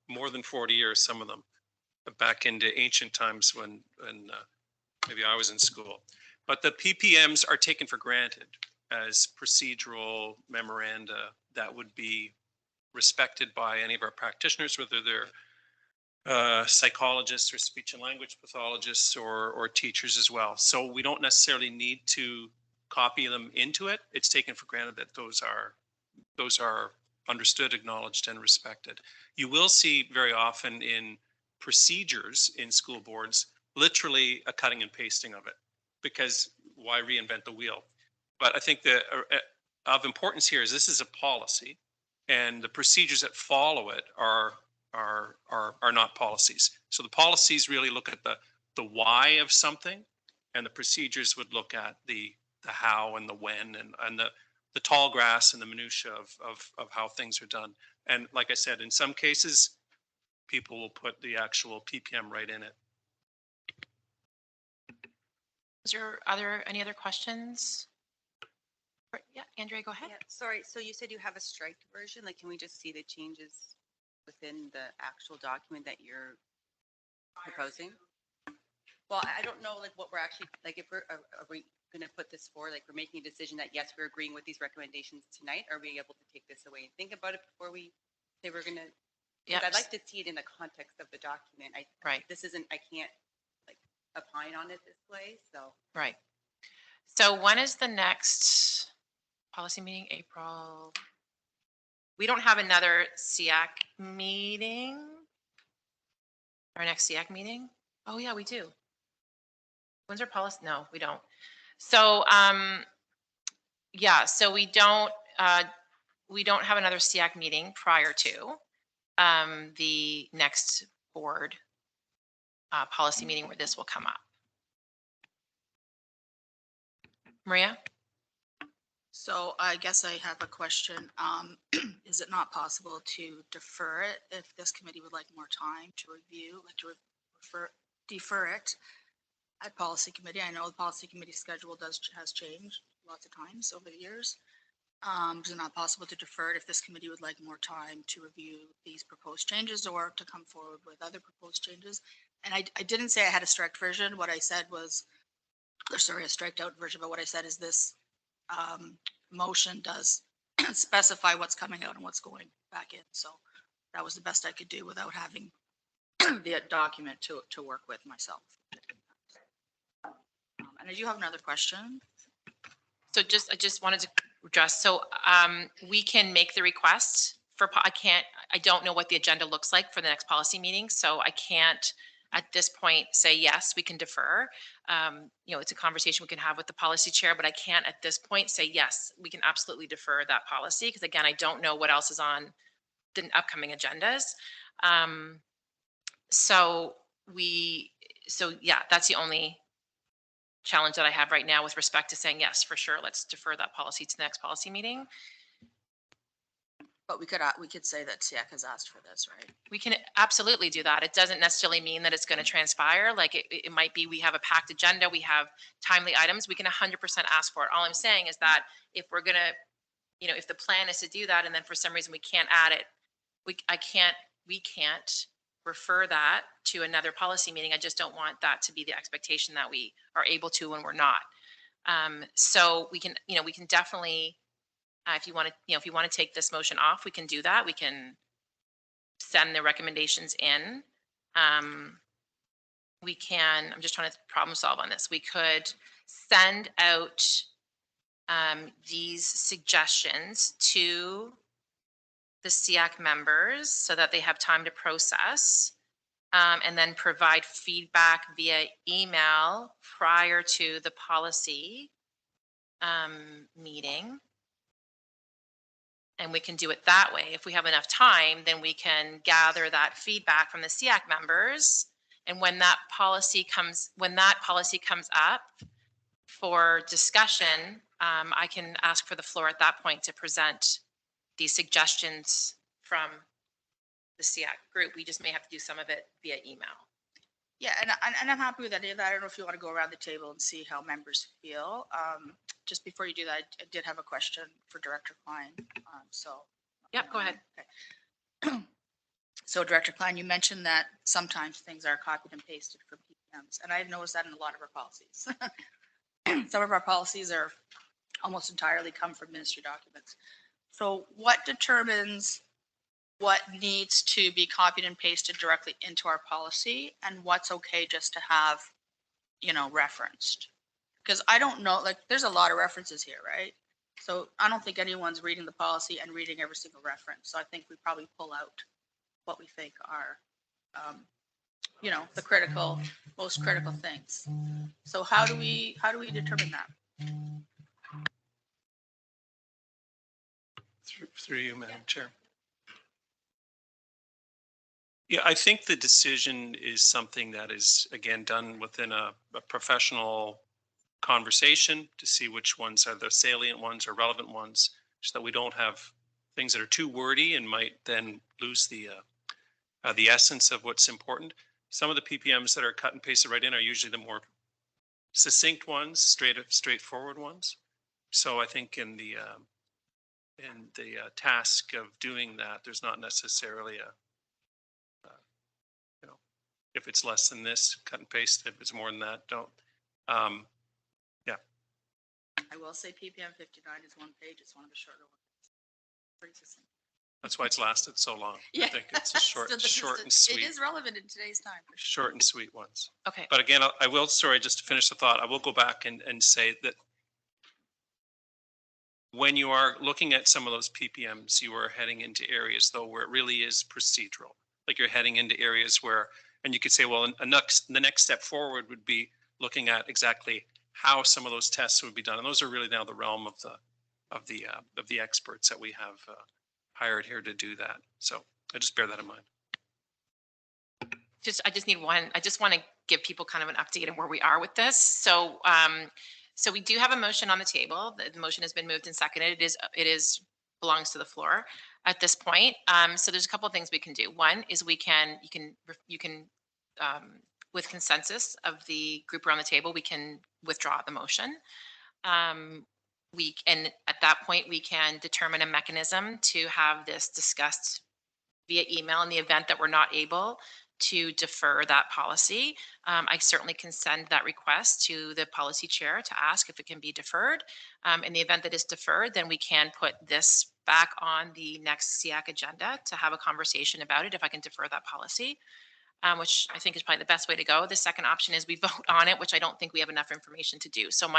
more than 40 years, some of them, back into ancient times when maybe I was in school. But the PPMs are taken for granted as procedural memoranda that would be respected by any of our practitioners, whether they're psychologists or speech and language pathologists or teachers as well. So we don't necessarily need to copy them into it. It's taken for granted that those are understood, acknowledged, and respected. You will see very often in procedures in school boards, literally a cutting and pasting of it, because why reinvent the wheel? But I think that of importance here is this is a policy, and the procedures that follow it are not policies. So the policies really look at the why of something, and the procedures would look at the how and the when and the tall grass and the minutia of how things are done. And like I said, in some cases, people will put the actual PPM right in it. Are there any other questions? Yeah, Andrea, go ahead. Yeah, sorry, so you said you have a striked version. Like, can we just see the changes within the actual document that you're proposing? Well, I don't know, like, what we're actually, like, if are we going to put this forward, like, we're making a decision that, yes, we're agreeing with these recommendations tonight? Are we able to take this away and think about it before we say we're going to? Yeah, I'd like to see it in the context of the document. Right. I can't, like, opine on it this way, so. Right. So when is the next policy meeting? April. We don't have another SEAC meeting. Our next SEAC meeting? Oh yeah, we do. When's our policy? No, we don't. So yeah, so we don't have another SEAC meeting prior to the next board policy meeting where this will come up. Maria? So I guess I have a question. Is it not possible to defer it if this committee would like more time to review, like to defer it at policy committee? I know the policy committee schedule has changed lots of times over the years. Is it not possible to defer it if this committee would like more time to review these proposed changes or to come forward with other proposed changes? And I didn't say I had a striked version. What I said was, sorry, a striked out version, but what I said is this motion does specify what's coming out and what's going back in. So that was the best I could do without having the document to work with myself. And I do have another question. So I just wanted to address, so we can make the request for, I don't know what the agenda looks like for the next policy meeting. So I can't at this point say, yes, we can defer. You know, it's a conversation we can have with the policy chair, but I can't at this point say, yes, we can absolutely defer that policy. Because again, I don't know what else is on the upcoming agendas. So yeah, that's the only challenge that I have right now with respect to saying, yes, for sure, let's defer that policy to the next policy meeting. But we could say that SEAC has asked for this, right? We can absolutely do that. It doesn't necessarily mean that it's going to transpire. Like it might be, we have a packed agenda, we have timely items, we can 100% ask for it. All I'm saying is that if we're going to, you know, if the plan is to do that and then for some reason we can't add it, we can't refer that to another policy meeting. I just don't want that to be the expectation that we are able to when we're not. So we can, we can definitely, if you want to, if you want to take this motion off, we can do that. We can send the recommendations in. We can, I'm just trying to problem solve on this. We could send out these suggestions to the SEAC members so that they have time to process, and then provide feedback via email prior to the policy meeting. And we can do it that way. If we have enough time, then we can gather that feedback from the SEAC members. And when that policy comes up for discussion, I can ask for the floor at that point to present these suggestions from the SEAC group. We just may have to do some of it via email. Yeah, and I'm happy with that. I don't know if you want to go around the table and see how members feel. Just before you do that, I did have a question for Director Klein. Yep, go ahead. Okay. So Director Klein, you mentioned that sometimes things are copied and pasted from PPMs, and I've noticed that in a lot of our policies. Some of our policies are almost entirely come from ministry documents. So what determines what needs to be copied and pasted directly into our policy and what's okay just to have, referenced? Because I don't know, like, there's a lot of references here, right? So I don't think anyone's reading the policy and reading every single reference. So I think we probably pull out what we think are, the most critical things. So how do we determine that? Through you, Madam Chair. Yeah, I think the decision is something that is, again, done within a professional conversation to see which ones are the salient ones or relevant ones, so that we don't have things that are too wordy and might then lose the essence of what's important. Some of the PPMs that are cut and pasted right in are usually the more succinct ones, straightforward ones. So I think in the task of doing that, there's not necessarily if it's less than this, cut and paste. If it's more than that, don't. Yeah. I will say PPM 59 is one page. It's one of the shorter ones. Pretty succinct. That's why it's lasted so long. Yeah. I think it's a short and sweet. It is relevant in today's time. Short and sweet ones. Okay. But again, I will, sorry, just to finish the thought, I will go back and say that when you are looking at some of those PPMs, you are heading into areas though where it really is procedural. Like you're heading into areas where, and you could say, well, the next step forward would be looking at exactly how some of those tests would be done. And those are really now the realm of the experts that we have hired here to do that. So I just bear that in mind. I just want to give people kind of an update on where we are with this. So, so we do have a motion on the table. The motion has been moved and seconded. It belongs to the floor at this point. So there's a couple of things we can do. One is you can with consensus of the group around the table, we can withdraw the motion. And at that point, we can determine a mechanism to have this discussed via email in the event that we're not able to defer that policy. I certainly can send that request to the policy chair to ask if it can be deferred. In the event that it's deferred, then we can put this back on the next SEAC agenda to have a conversation about it if I can defer that policy, which I think is probably the best way to go. The second option is we vote on it, which I don't think we have enough information to do. So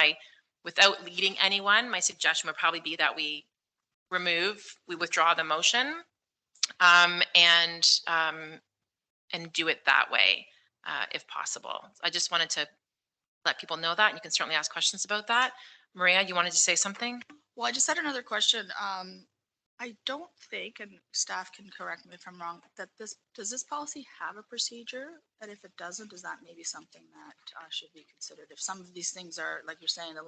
without leading anyone, my suggestion would probably be that we withdraw the motion and do it that way, if possible. I just wanted to let people know that, and you can certainly ask questions about that. Maria, you wanted to say something? Well, I just had another question. I don't think, and staff can correct me if I'm wrong, does this policy have a procedure? And if it doesn't, is that maybe something that should be considered? If some of these things are, like you're saying, the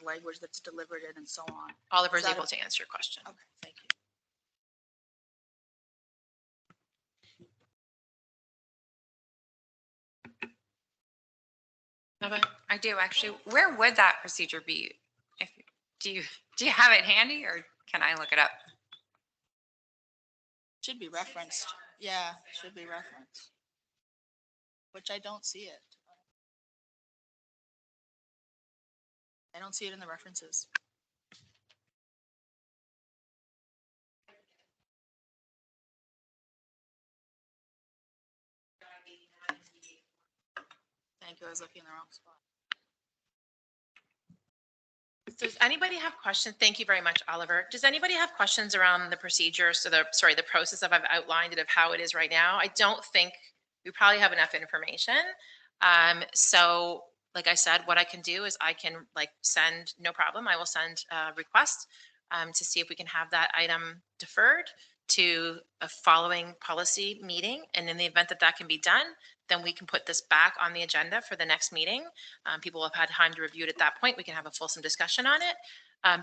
language that's delivered in and so on. Oliver's able to answer your question. Okay, thank you. I do actually. Where would that procedure be? Do you have it handy, or can I look it up? Should be referenced. Yeah, should be referenced. Which I don't see it. I don't see it in the references. Thank you, I was looking in the wrong spot. So does anybody have questions? Thank you very much, Oliver. Does anybody have questions around the procedure? So the process of I've outlined it of how it is right now. I don't think we probably have enough information. So like I said, what I can do is I can send, no problem. I will send a request to see if we can have that item deferred to a following policy meeting. And in the event that that can be done, then we can put this back on the agenda for the next meeting. People have had time to review it at that point. We can have a fulsome discussion on it.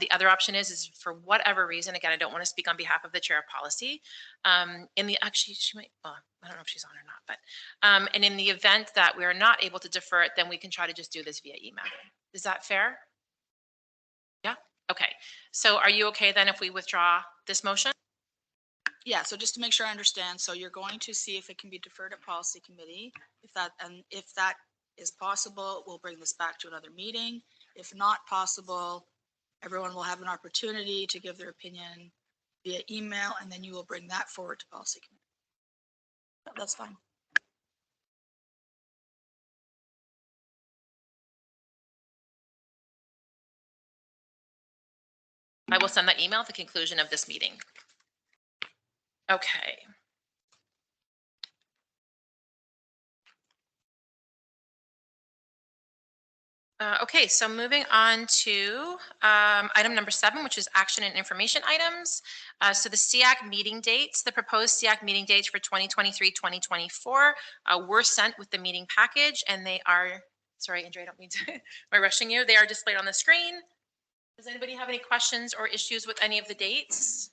The other option is for whatever reason, again, I don't want to speak on behalf of the chair of policy. Actually, she might, well, I don't know if she's on or not, but, and in the event that we are not able to defer it, then we can try to just do this via email. Is that fair? Yeah. Okay. So are you okay then if we withdraw this motion? Yeah, so just to make sure I understand, so you're going to see if it can be deferred at policy committee. If that is possible, we'll bring this back to another meeting. If not possible, everyone will have an opportunity to give their opinion via email, and then you will bring that forward to policy committee. That's fine. I will send that email at the conclusion of this meeting. Okay. Okay, so moving on to item number 7, which is action and information items. So the SEAC meeting dates, the proposed SEAC meeting dates for 2023-2024 were sent with the meeting package, and they are, sorry, Andrea, I don't mean to, am I rushing you? They are displayed on the screen. Does anybody have any questions or issues with any of the dates?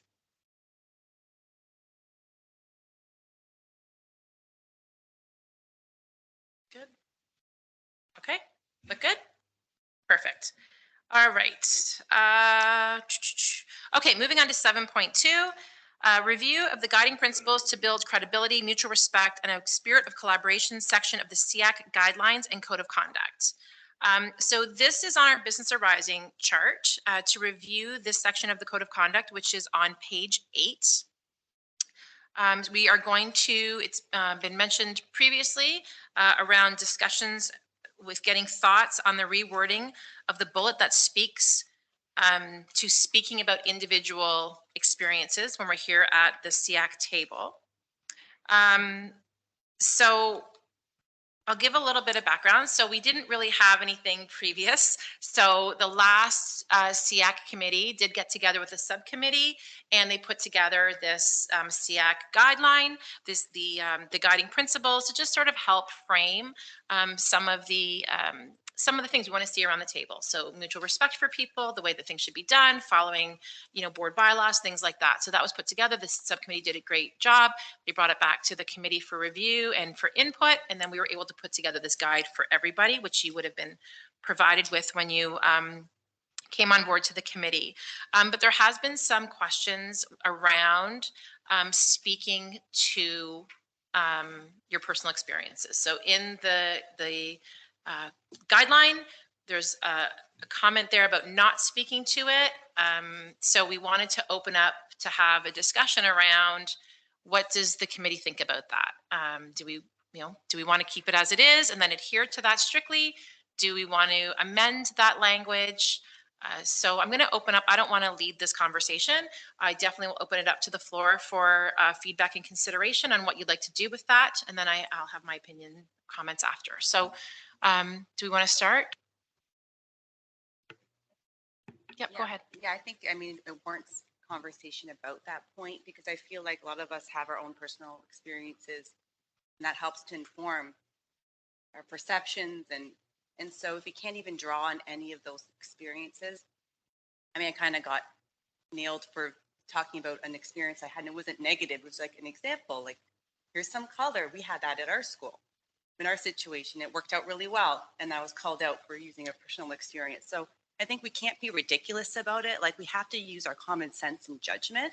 Good. Okay, look good. Perfect. All right. Okay, moving on to 7.2. Review of the guiding principles to build credibility, mutual respect, and a spirit of collaboration section of the SEAC guidelines and code of conduct. So this is on our business arising chart to review this section of the code of conduct, which is on page 8. We are going to, it's been mentioned previously around discussions with getting thoughts on the rewording of the bullet that speaks to speaking about individual experiences when we're here at the SEAC table. So I'll give a little bit of background. So we didn't really have anything previous. So the last SEAC committee did get together with a subcommittee, and they put together this SEAC guideline, the guiding principles to just sort of help frame some of the things we want to see around the table. So mutual respect for people, the way that things should be done, following, board bylaws, things like that. So that was put together. The subcommittee did a great job. They brought it back to the committee for review and for input, and then we were able to put together this guide for everybody, which you would have been provided with when you came on board to the committee. But there has been some questions around speaking to your personal experiences. So in the guideline, there's a comment there about not speaking to it. So we wanted to open up to have a discussion around what does the committee think about that? Do we want to keep it as it is and then adhere to that strictly? Do we want to amend that language? So I'm going to open up. I don't want to lead this conversation. I definitely will open it up to the floor for feedback and consideration on what you'd like to do with that. And then I'll have my opinion comments after. So do we want to start? Yep, Yeah. go ahead. Yeah, I think, it warrants conversation about that point because I feel like a lot of us have our own personal experiences and that helps to inform our perceptions. And so if we can't even draw on any of those experiences, I kind of got nailed for talking about an experience I had and it wasn't negative. It was like an example, like here's some color. We had that at our school. In our situation, it worked out really well. And I was called out for using a personal experience. So I think we can't be ridiculous about it. Like we have to use our common sense and judgment.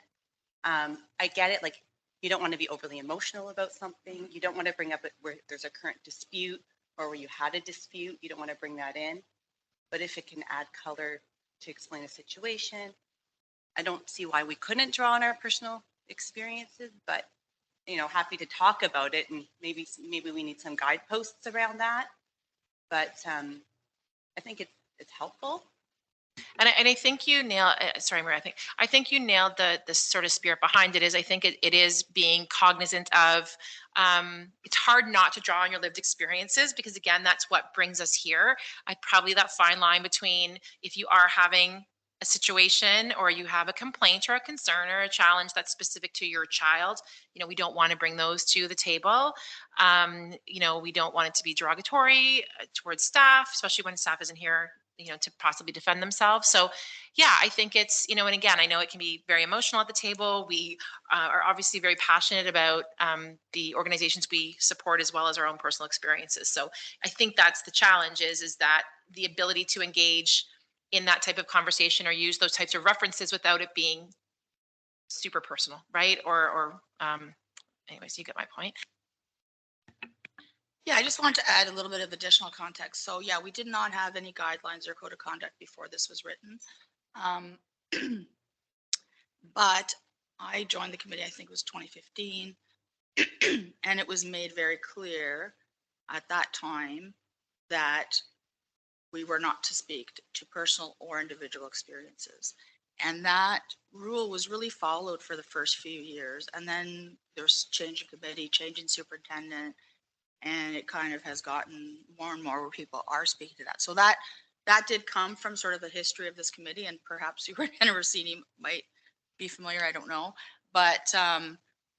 I get it. Like you don't want to be overly emotional about something. You don't want to bring up it where there's a current dispute or where you had a dispute. You don't want to bring that in. but if it can add color to explain a situation, I don't see why we couldn't draw on our personal experiences, but happy to talk about it, and maybe we need some guideposts around that. But I think it's helpful. And I think you nailed, sorry, Maria, I think you nailed the sort of spirit behind it. Is I think it is being cognizant of, it's hard not to draw on your lived experiences, because again, that's what brings us here. Probably that fine line between, if you are having a situation or you have a complaint or a concern or a challenge that's specific to your child, we don't want to bring those to the table. We don't want it to be derogatory towards staff, especially when staff isn't here to possibly defend themselves. So yeah, I think it's, and again, I know it can be very emotional at the table. We are obviously very passionate about the organizations we support, as well as our own personal experiences. So I think that's the challenge, is that the ability to engage in that type of conversation or use those types of references without it being super personal, right? Or anyways, you get my point. Yeah, I just want to add a little bit of additional context. So yeah, we did not have any guidelines or code of conduct before this was written. But I joined the committee, I think it was 2015, and it was made very clear at that time that we were not to speak to personal or individual experiences. And that rule was really followed for the first few years. And then there's change in committee, change in superintendent, and it kind of has gotten more and more where people are speaking to that. So that did come from sort of the history of this committee, and perhaps Superintendent Rossini might be familiar, I don't know. But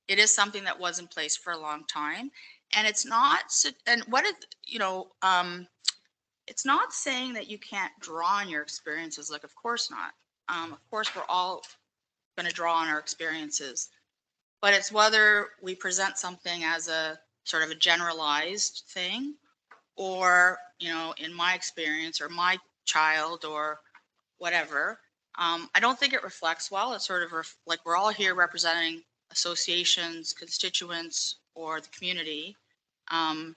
it is something that was in place for a long time. And it's not, and what is, it's not saying that you can't draw on your experiences, like, of course not. Of course, we're all going to draw on our experiences, but it's whether we present something as a sort of a generalized thing, or, in my experience or my child or whatever. I don't think it reflects well. It's sort of like we're all here representing associations, constituents, or the community. And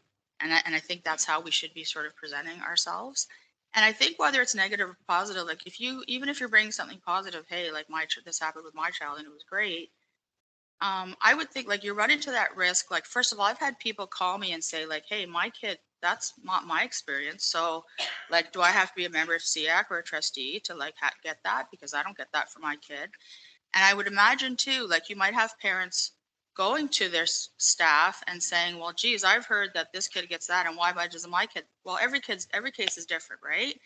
I think that's how we should be sort of presenting ourselves. And I think whether it's negative or positive, like even if you're bringing something positive, hey, like this happened with my child and it was great. I would think, like, you run into that risk. Like, first of all, I've had people call me and say, like, hey, my kid, that's not my experience. So like, do I have to be a member of SEAC or a trustee to like get that? Because I don't get that for my kid. And I would imagine too, like, you might have parents going to their staff and saying, well, geez, I've heard that this kid gets that, and why doesn't my kid? Well, every case is different, right?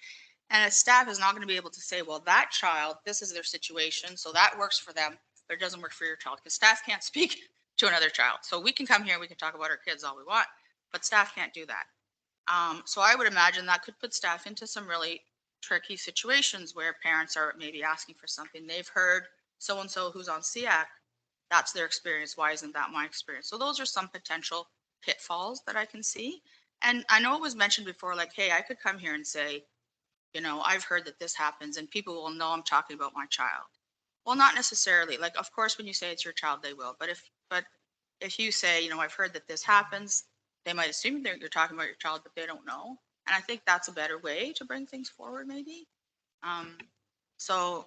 And a staff is not going to be able to say, well, that child, this is their situation, so that works for them, but it doesn't work for your child, because staff can't speak to another child. So we can come here, we can talk about our kids all we want, but staff can't do that. So I would imagine that could put staff into some really tricky situations where parents are maybe asking for something. They've heard so-and-so who's on SEAC, that's their experience. Why isn't that my experience? So those are some potential pitfalls that I can see. And I know it was mentioned before, like, hey, I could come here and say, I've heard that this happens, and people will know I'm talking about my child. Well, not necessarily. Like, of course, when you say it's your child, they will. But if you say, I've heard that this happens, they might assume that you're talking about your child, but they don't know. And I think that's a better way to bring things forward, maybe. So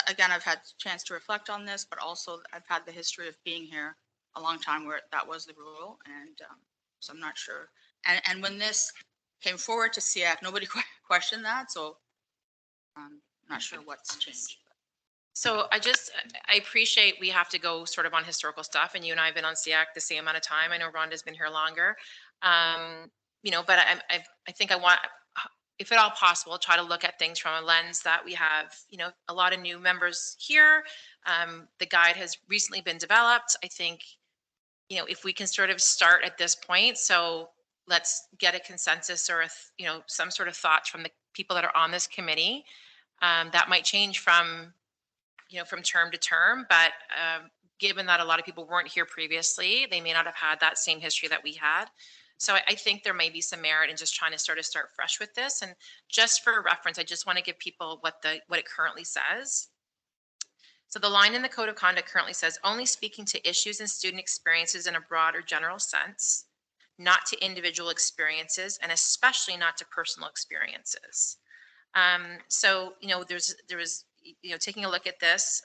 again, I've had a chance to reflect on this, but also I've had the history of being here a long time where that was the rule. And so I'm not sure. And when this came forward to SEAC, nobody questioned that. So I'm not sure what's changed. So I appreciate we have to go sort of on historical stuff, and you and I have been on SEAC the same amount of time. I know Rhonda's been here longer. But I think I want, if at all possible, try to look at things from a lens that we have, a lot of new members here. The guide has recently been developed. I think, if we can sort of start at this point, so let's get a consensus or some sort of thoughts from the people that are on this committee. That might change from term to term, but given that a lot of people weren't here previously, they may not have had that same history that we had. So I think there may be some merit in just trying to start fresh with this. And just for reference, I just want to give people what it currently says. So the line in the Code of Conduct currently says, only speaking to issues and student experiences in a broad or general sense, not to individual experiences, and especially not to personal experiences. So, there was, taking a look at this,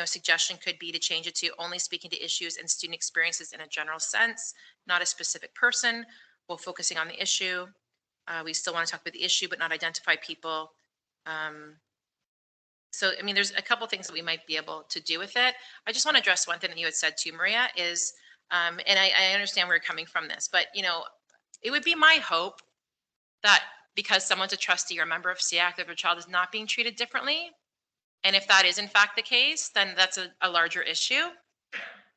suggestion could be to change it to only speaking to issues and student experiences in a general sense, not a specific person, while focusing on the issue. We still want to talk about the issue, but not identify people. So, I mean, there's a couple things that we might be able to do with it. I just want to address one thing that you had said too, Maria, is, and I understand where you're coming from this, but, it would be my hope that because someone's a trustee or a member of SEAC, that their child is not being treated differently. And if that is in fact the case, then that's a larger issue.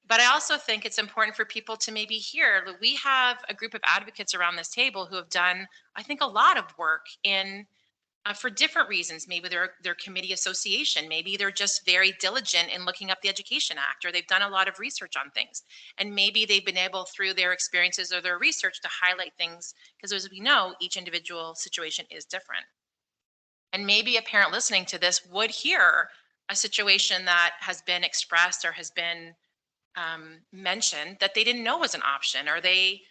But I also think it's important for people to maybe hear that we have a group of advocates around this table who have done, I think, a lot of work in for different reasons. Maybe they're committee association. Maybe they're just very diligent in looking up the Education Act, or they've done a lot of research on things. And maybe they've been able, through their experiences or their research, to highlight things, because as we know, each individual situation is different. And maybe a parent listening to this would hear a situation that has been expressed or has been mentioned that they didn't know was an option, or they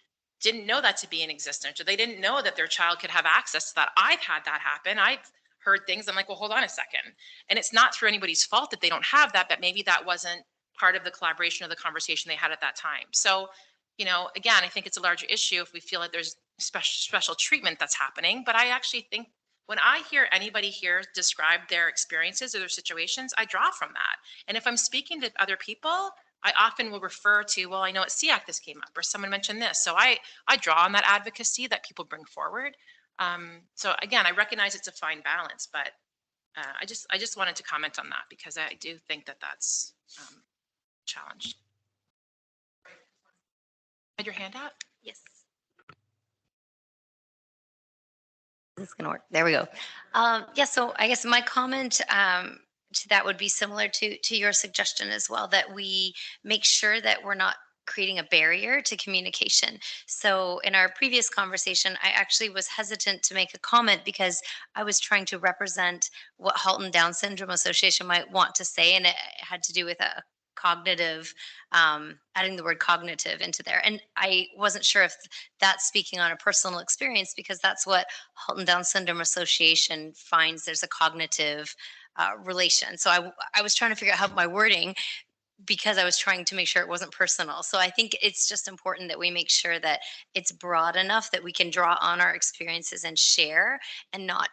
didn't know that to be in existence, or they didn't know that their child could have access to that. I've had that happen. I've heard things. I'm like, well, hold on a second. And it's not through anybody's fault that they don't have that, but maybe that wasn't part of the collaboration or the conversation they had at that time. So, again, I think it's a larger issue if we feel like there's special treatment that's happening. But I actually think when I hear anybody here describe their experiences or their situations, I draw from that. And if I'm speaking to other people, I often will refer to, well, I know at SEAC this came up, or someone mentioned this. So I draw on that advocacy that people bring forward. So again, I recognize it's a fine balance, but I just wanted to comment on that because I do think that that's challenged. Had your hand up? Yes. This is going to work. There we go. Yeah, so I guess my comment to that would be similar to your suggestion as well, that we make sure that we're not creating a barrier to communication. So in our previous conversation, I actually was hesitant to make a comment because I was trying to represent what Halton Down Syndrome Association might want to say, and it had to do with a cognitive, adding the word cognitive into there. And I wasn't sure if that's speaking on a personal experience, because that's what Halton Down Syndrome Association finds. There's a cognitive relation. So I was trying to figure out how my wording, because I was trying to make sure it wasn't personal. So I think it's just important that we make sure that it's broad enough that we can draw on our experiences and share, and not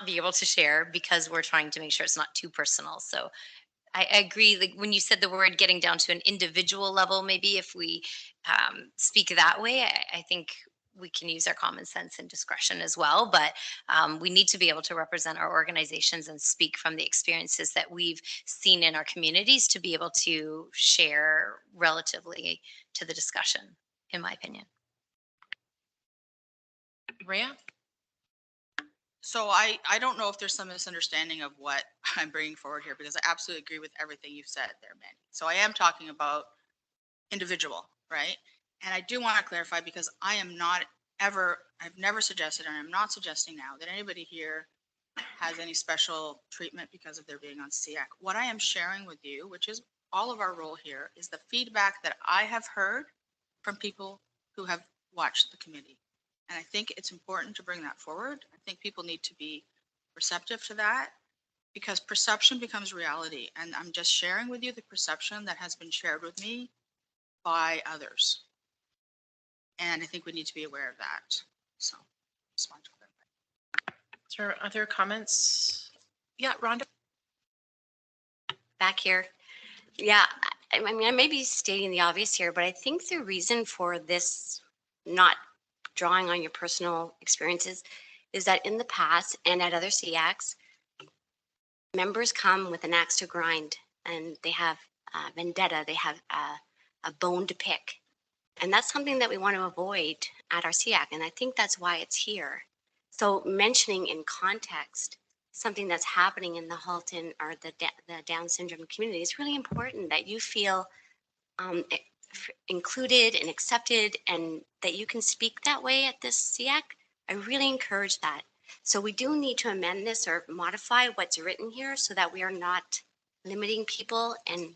be able to share because we're trying to make sure it's not too personal. So I agree. Like when you said the word getting down to an individual level, maybe if we speak that way, I think we can use our common sense and discretion as well. But we need to be able to represent our organizations and speak from the experiences that we've seen in our communities to be able to share relatively to the discussion, in my opinion. Maria? So I don't know if there's some misunderstanding of what I'm bringing forward here, because I absolutely agree with everything you've said there, Mandy. So I am talking about individual, right? And I do want to clarify, because I am not ever, I've never suggested, and I'm not suggesting now, that anybody here has any special treatment because of their being on SEAC. What I am sharing with you, which is all of our role here, is the feedback that I have heard from people who have watched the committee. And I think it's important to bring that forward. I think people need to be receptive to that, because perception becomes reality. And I'm just sharing with you the perception that has been shared with me by others. And I think we need to be aware of that. So, just wanted to clarify. Is there other comments? Yeah, Rhonda? Back here. Yeah, I mean, I may be stating the obvious here, but I think the reason for this not drawing on your personal experiences is that in the past and at other SEACs, members come with an axe to grind, and they have vendetta, they have a bone to pick. And that's something that we want to avoid at our SEAC, and I think that's why it's here. So mentioning in context something that's happening in the Halton or the Down syndrome community is really important, that you feel included and accepted, and that you can speak that way at this SEAC. I really encourage that. So we do need to amend this or modify what's written here so that we are not limiting people and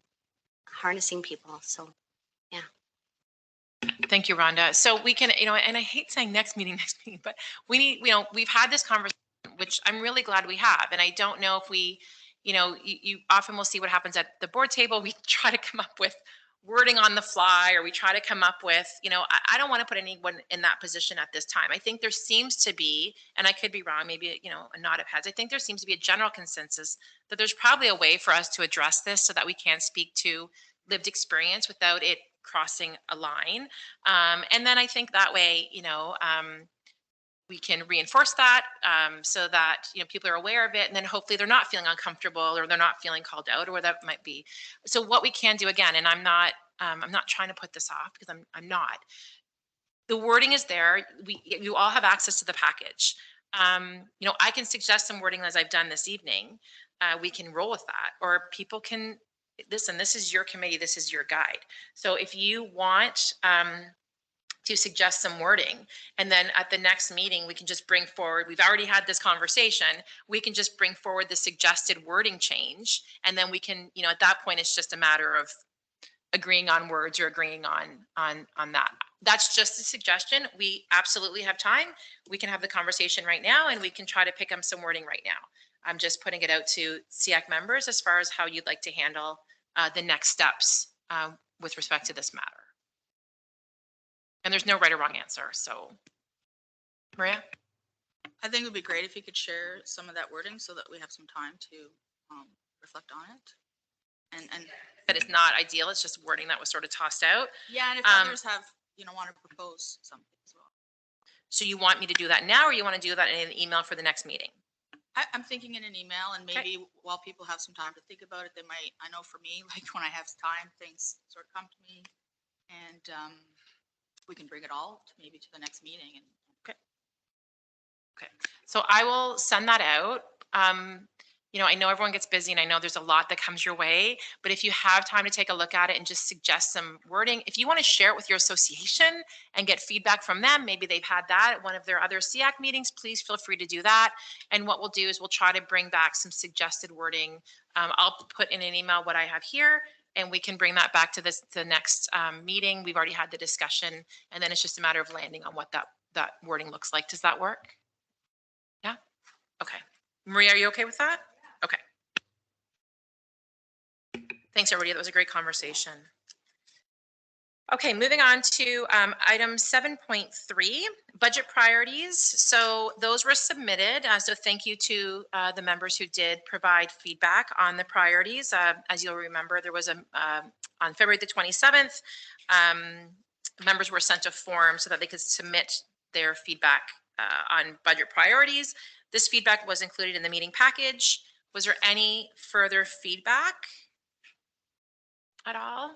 harnessing people. So, yeah. Thank you, Rhonda. So we can, and I hate saying next meeting, but we need, we've had this conversation which I'm really glad we have. And I don't know if we, you often will see what happens at the board table. We try to come up with wording on the fly, or we try to come up with, I don't want to put anyone in that position at this time. I think there seems to be, and I could be wrong, maybe, a nod of heads. I think there seems to be a general consensus that there's probably a way for us to address this so that we can speak to lived experience without it crossing a line. And then I think that way, we can reinforce that so that people are aware of it, and then hopefully they're not feeling uncomfortable or they're not feeling called out or whatever that might be. So what we can do again, and I'm not trying to put this off because I'm not. The wording is there. You all have access to the package. I can suggest some wording as I've done this evening. We can roll with that, or people can listen. This is your committee. This is your guide. So if you want to suggest some wording, and then at the next meeting we can just bring forward, we've already had this conversation, we can just bring forward the suggested wording change, and then we can, at that point it's just a matter of agreeing on words or agreeing on that. That's just a suggestion. We absolutely have time. We can have the conversation right now, and we can try to pick up some wording right now. I'm just putting it out to SEAC members as far as how you'd like to handle the next steps with respect to this matter. And there's no right or wrong answer. So, Maria? I think it would be great if you could share some of that wording so that we have some time to reflect on it. And but it's not ideal. It's just wording that was sort of tossed out. Yeah, and if others have, want to propose something as well. So you want me to do that now, or you want to do that in an email for the next meeting? I'm thinking in an email, and maybe while people have some time to think about it, they might, I know for me, like when I have time, things sort of come to me, and we can bring it all maybe to the next meeting. And Okay. So I will send that out. I know everyone gets busy, and I know there's a lot that comes your way, but if you have time to take a look at it and just suggest some wording, if you want to share it with your association and get feedback from them, maybe they've had that at one of their other SEAC meetings, please feel free to do that. And what we'll do is we'll try to bring back some suggested wording. I'll put in an email what I have here, and we can bring that back to the next meeting. We've already had the discussion, and then it's just a matter of landing on what that wording looks like. Does that work? Yeah? Okay. Maria, are you okay with that? Okay. Thanks, everybody. That was a great conversation. Okay, moving on to item 7.3, budget priorities. So those were submitted. So thank you to the members who did provide feedback on the priorities. As you'll remember, there was on February the 27th, members were sent a form so that they could submit their feedback on budget priorities. This feedback was included in the meeting package. Was there any further feedback at all?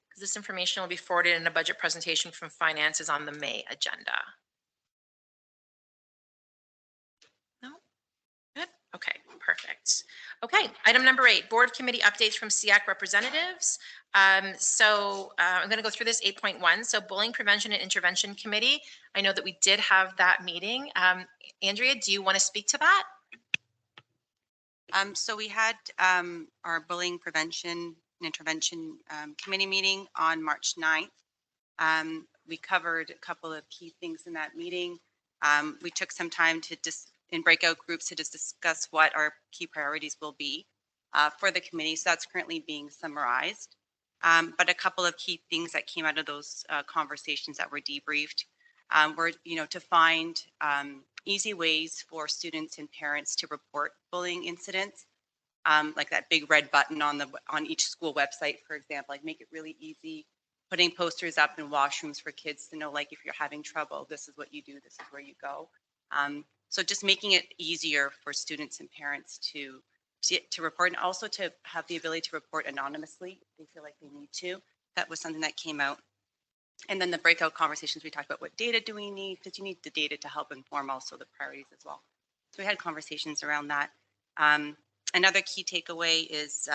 Because this information will be forwarded in a budget presentation from finances on the May agenda. No? Good. Okay, perfect. Okay, item number 8, board committee updates from SEAC representatives. I'm going to go through this 8.1. So bullying prevention and intervention committee. I know that we did have that meeting. Andrea, do you want to speak to that? So we had our bullying prevention and intervention committee meeting on March 9th. We covered a couple of key things in that meeting. We took some time to in breakout groups to just discuss what our key priorities will be for the committee. So that's currently being summarized. But a couple of key things that came out of those conversations that were debriefed were, to find easy ways for students and parents to report bullying incidents, like that big red button on each school website, for example, like make it really easy, putting posters up in washrooms for kids to know, like, if you're having trouble, this is what you do, this is where you go. So just making it easier for students and parents to report, and also to have the ability to report anonymously if they feel like they need to. That was something that came out. And then the breakout conversations, we talked about what data do we need, because you need the data to help inform also the priorities as well. So we had conversations around that. Another key takeaway is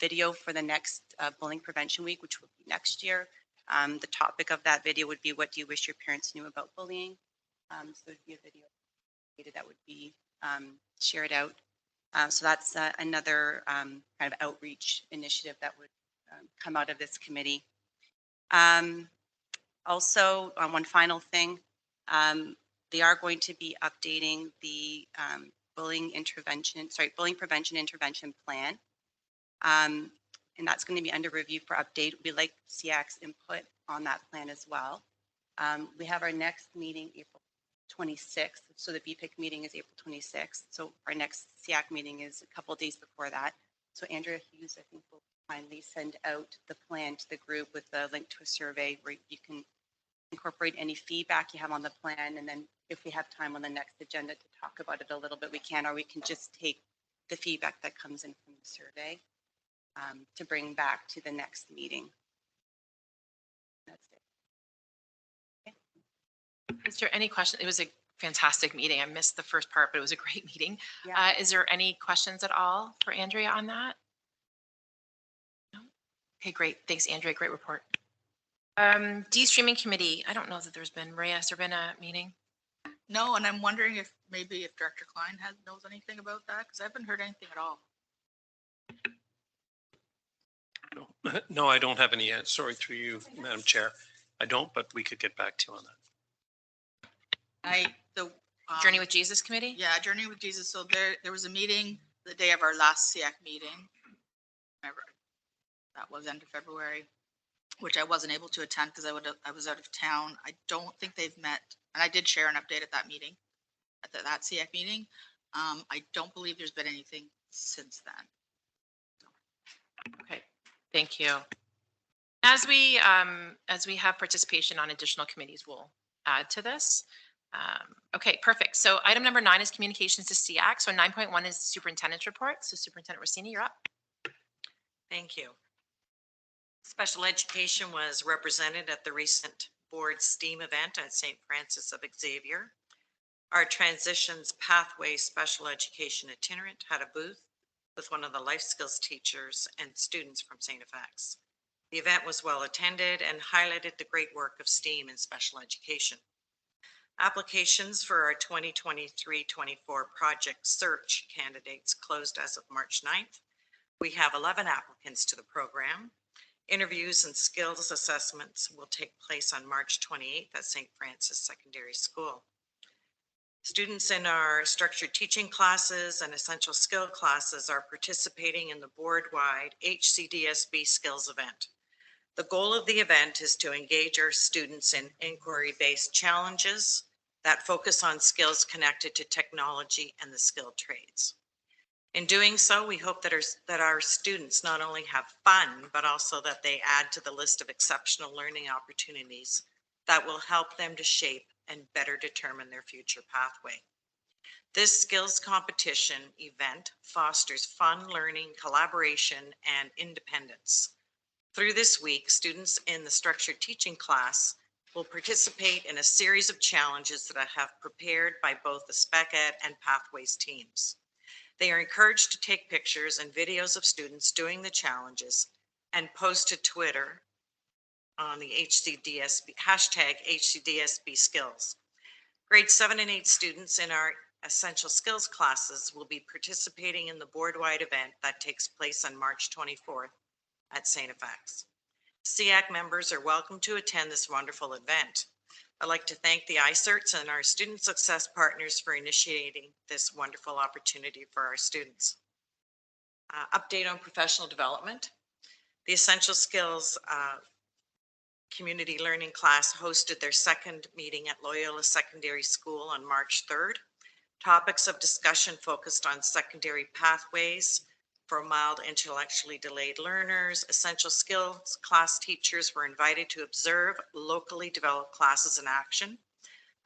video for the next bullying prevention week, which will be next year. The topic of that video would be, what do you wish your parents knew about bullying? So it'd be a video data that would be shared out. So that's another kind of outreach initiative that would come out of this committee. Also, one final thing, they are going to be updating the bullying prevention intervention plan. And that's going to be under review for update. We'd like SEAC's input on that plan as well. We have our next meeting April 26th. So the BPIC meeting is April 26th. So our next SEAC meeting is a couple of days before that. So Andrea Hughes, I think, will finally send out the plan to the group with a link to a survey where you can incorporate any feedback you have on the plan. And then if we have time on the next agenda to talk about it a little bit, we can, or we can just take the feedback that comes in from the survey to bring back to the next meeting. That's it. Is there any question? It was a fantastic meeting. I missed the first part, but it was a great meeting. Yeah. Is there any questions at all for Andrea on that? No? Okay, great. Thanks, Andrea. Great report. De-streaming committee. I don't know that there's been, Maria, has there been a meeting? No, and I'm wondering if maybe if Director Klein knows anything about that, because I haven't heard anything at all. No, I don't have any. Sorry, through you, Madam Chair. I don't, but we could get back to you on that. The Journey with Jesus committee? Yeah, Journey with Jesus. So there was a meeting the day of our last SEAC meeting. Remember, that was end of February, which I wasn't able to attend because I was out of town. I don't think they've met, and I did share an update at that meeting, at that SEAC meeting. I don't believe there's been anything since then. Okay, thank you. As we have participation on additional committees, we'll add to this. Okay, perfect. So item number 9 is communications to SEAC. So 9.1 is superintendent's report. So Superintendent Rossini, you're up. Thank you. Special education was represented at the recent board STEAM event at St. Francis of Xavier. Our Transitions Pathway Special Education Itinerant had a booth with one of the life skills teachers and students from St. FX. The event was well attended and highlighted the great work of STEAM in special education. Applications for our 2023-24 project search candidates closed as of March 9th. We have 11 applicants to the program. Interviews and skills assessments will take place on March 28th at St. Francis Secondary School. Students in our structured teaching classes and essential skill classes are participating in the board-wide HCDSB skills event. The goal of the event is to engage our students in inquiry-based challenges that focus on skills connected to technology and the skilled trades. In doing so, we hope that our students not only have fun, but also that they add to the list of exceptional learning opportunities that will help them to shape and better determine their future pathway. This skills competition event fosters fun learning, collaboration, and independence. Through this week, students in the structured teaching class will participate in a series of challenges that I have prepared by both the Spec Ed and Pathways teams. They are encouraged to take pictures and videos of students doing the challenges and post to Twitter on the HCDSB, #HCDSB skills. Grade 7 and 8 students in our essential skills classes will be participating in the board-wide event that takes place on March 24th at St. FX. SEAC members are welcome to attend this wonderful event. I'd like to thank the iCerts and our student success partners for initiating this wonderful opportunity for our students. Update on professional development. The Essential Skills Community Learning class hosted their second meeting at Loyola Secondary School on March 3rd. Topics of discussion focused on secondary pathways for mild intellectually delayed learners. Essential skills class teachers were invited to observe locally developed classes in action.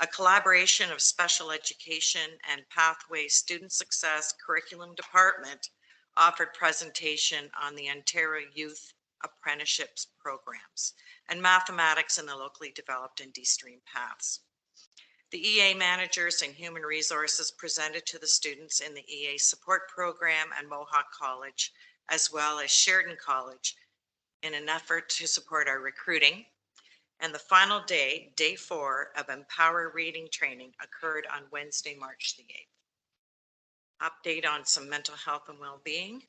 A collaboration of special education and pathway student success curriculum department offered presentation on the Ontario Youth Apprenticeships programs and mathematics in the locally developed and de-streamed paths. The EA managers and human resources presented to the students in the EA support program and Mohawk College, as well as Sheridan College, in an effort to support our recruiting. And the final day, day 4 of Empower Reading training occurred on Wednesday, March the 8th. Update on some mental health and well-being.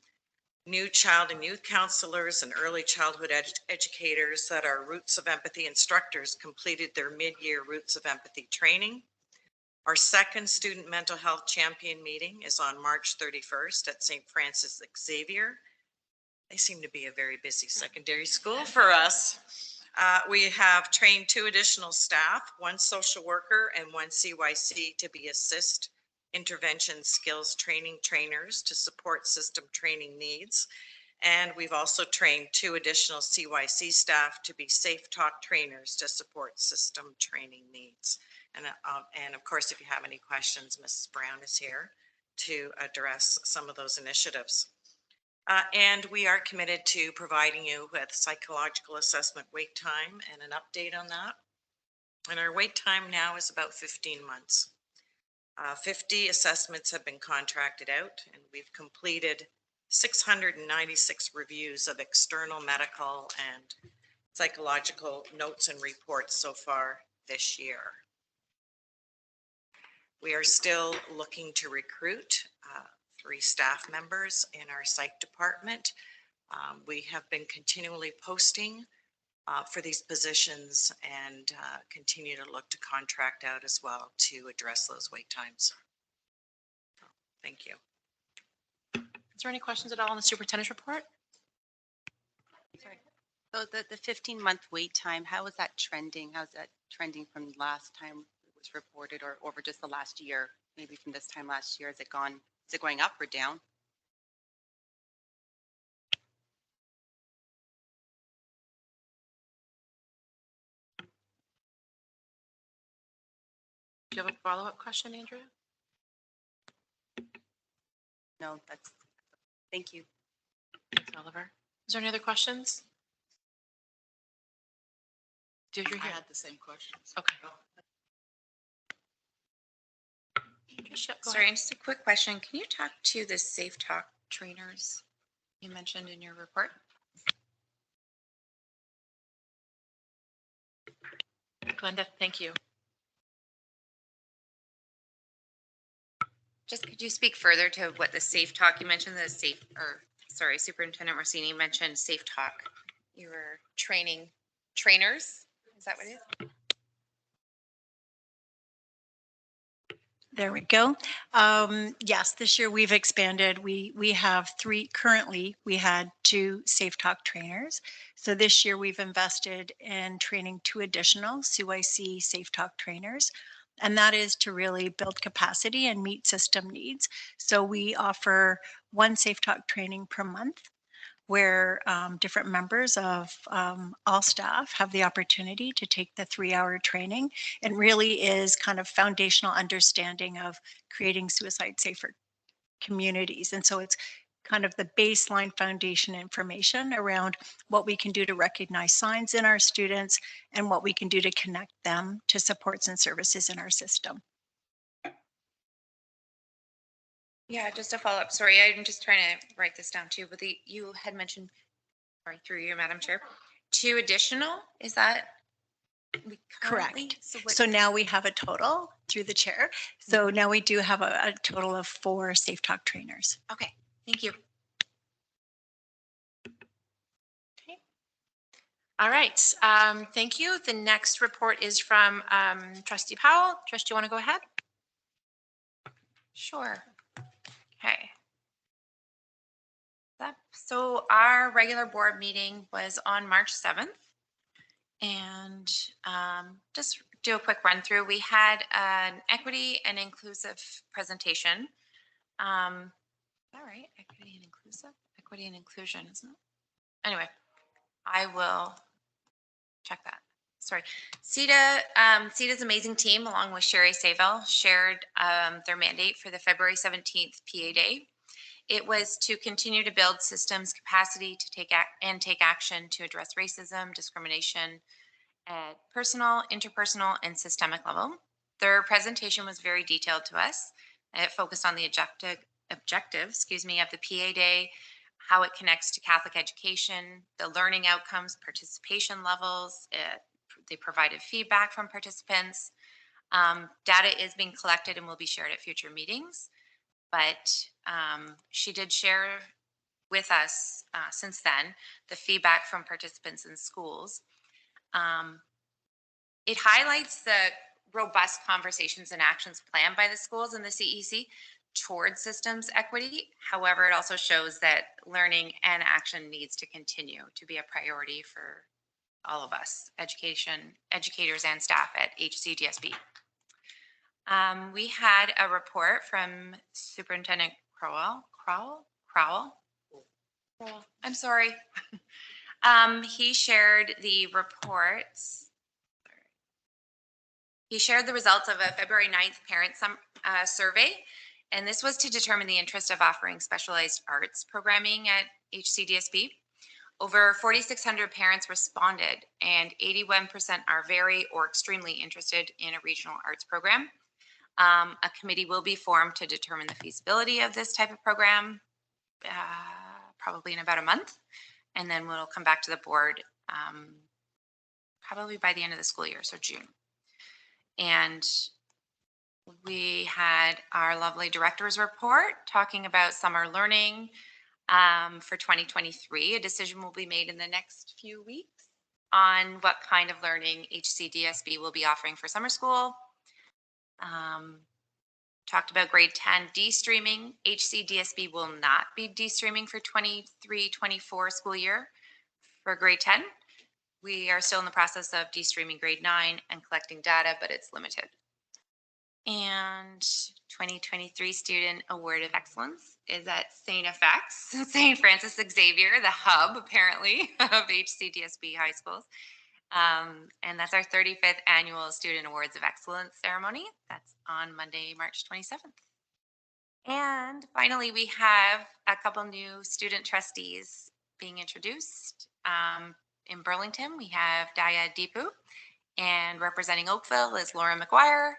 new child and youth counselors and early childhood educators that are Roots of Empathy instructors completed their mid-year Roots of Empathy training. Our second student mental health champion meeting is on March 31st at St. Francis Xavier. They seem to be a very busy secondary school for us. We have trained 2 additional staff, 1 social worker and 1 CYC to be assist intervention skills training trainers to support system training needs. And we've also trained 2 additional CYC staff to be safe talk trainers to support system training needs. And of course, if you have any questions, Mrs. Brown is here to address some of those initiatives. And we are committed to providing you with psychological assessment wait time and an update on that. And our wait time now is about 15 months. 50 assessments have been contracted out, and we've completed 696 reviews of external medical and psychological notes and reports so far this year. We are still looking to recruit 3 staff members in our psych department. We have been continually posting for these positions and continue to look to contract out as well to address those wait times. Thank you. Is there any questions at all on the superintendent's report? Sorry. So the 15-month wait time, how is that trending? How's that trending from last time it was reported or over just the last year? Maybe from this time last year, is it going up or down? Do you have a follow-up question, Andrea? No, thank you. Thanks, Oliver. Is there any other questions? Did you I hear? had the same questions. Okay. Sorry, and just a quick question. Can you talk to the Safe Talk trainers you mentioned in your report? Glenda, thank you. Just could you speak further to what the Safe Talk, you mentioned the Superintendent Rossini mentioned Safe Talk. You were training trainers, is that what it is? There we go. Yes, this year we've expanded. We have 3 currently. We had 2 Safe Talk trainers. So this year we've invested in training 2 additional CYC Safe Talk trainers. And that is to really build capacity and meet system needs. So we offer 1 Safe Talk training per month, where different members of all staff have the opportunity to take the 3-hour training, and really is kind of foundational understanding of creating suicide safer communities. And so it's kind of the baseline foundation information around what we can do to recognize signs in our students and what we can do to connect them to supports and services in our system. Yeah, just a follow up. Sorry, I'm just trying to write this down too, but you had mentioned, sorry, through you, Madam Chair, 2 additional, is that? Correct. So now we have a total through the chair. So now we do have a total of 4 Safe Talk trainers. Okay, thank you. Okay. All right, thank you. The next report is from Trustee Powell. Trustee, you want to go ahead? Sure. Okay. So our regular board meeting was on March 7th. And just do a quick run through. We had an equity and inclusive presentation. All right, equity and inclusive, equity and inclusion, isn't it? Anyway, I will check that. Sorry. CETA's amazing team, along with Sherry Saville, shared their mandate for the February 17th PA Day. It was to continue to build systems capacity to take action to address racism, discrimination at personal, interpersonal, and systemic level. Their presentation was very detailed to us. It focused on the objective of the PA Day, how it connects to Catholic education, the learning outcomes, participation levels. They provided feedback from participants. Data is being collected and will be shared at future meetings. But she did share with us since then, the feedback from participants in schools. It highlights the robust conversations and actions planned by the schools and the CEC towards systems equity. However, it also shows that learning and action needs to continue to be a priority for all of us, educators and staff at HCDSB. We had a report from Superintendent Crowell. I'm sorry. He shared the reports. He shared the results of a February 9th parent survey, and this was to determine the interest of offering specialized arts programming at HCDSB. Over 4,600 parents responded, and 81% are very or extremely interested in a regional arts program. A committee will be formed to determine the feasibility of this type of program, probably in about a month, and then we'll come back to the board probably by the end of the school year, so June. And we had our lovely director's report talking about summer learning for 2023. A decision will be made in the next few weeks on what kind of learning HCDSB will be offering for summer school. Talked about grade 10 de-streaming. HCDSB will not be de-streaming for 23-24 school year for grade 10. We are still in the process of de-streaming grade 9 and collecting data, but it's limited. And 2023 Student Award of Excellence is at St. FX, St. Francis Xavier, the hub apparently of HCDSB high schools. And that's our 35th annual Student Awards of Excellence ceremony. That's on Monday, March 27th. And finally, we have a couple new student trustees being introduced. In Burlington, we have Daya Deepu, and representing Oakville is Laura McGuire,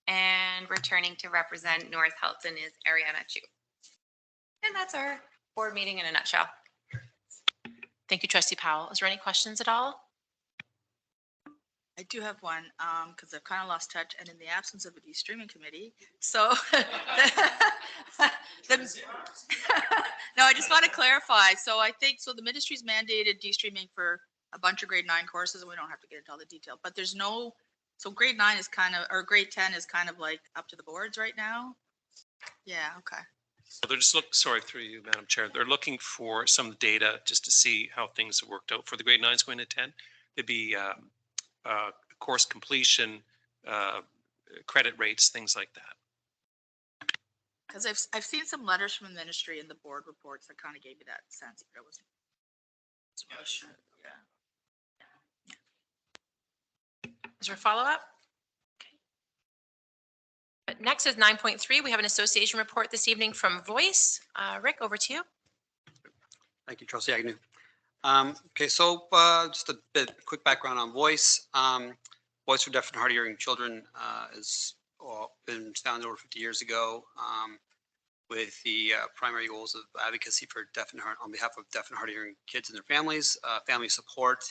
and returning to represent North Halton is Ariana Chu. And that's our board meeting in a nutshell. Thank you, Trustee Powell. Is there any questions at all? I do have one, because I've kind of lost touch, and in the absence of a de-streaming committee, so no, I just want to clarify. So I think, so the ministry's mandated de-streaming for a bunch of grade 9 courses, and we don't have to get into all the detail, but there's no, so grade 9 is kind of, or grade 10 is kind of like up to the boards right now? Yeah, okay. So they're just sorry, through you, Madam Chair. They're looking for some data just to see how things have worked out for the grade 9s going to 10. It'd be course completion, credit rates, things like that. Because I've seen some letters from the ministry in the board reports that kind of gave me that sense, but it wasn't. Yeah. Is there a follow-up? Okay. But next is 9.3. We have an association report this evening from Voice. Rick, over to you. Thank you, Trustee Agnew. Okay, so just a quick background on Voice. Voice for Deaf and Hard of Hearing Children has been founded over 50 years ago with the primary goals of advocacy for deaf and hard, on behalf of deaf and hard of hearing kids and their families, family support,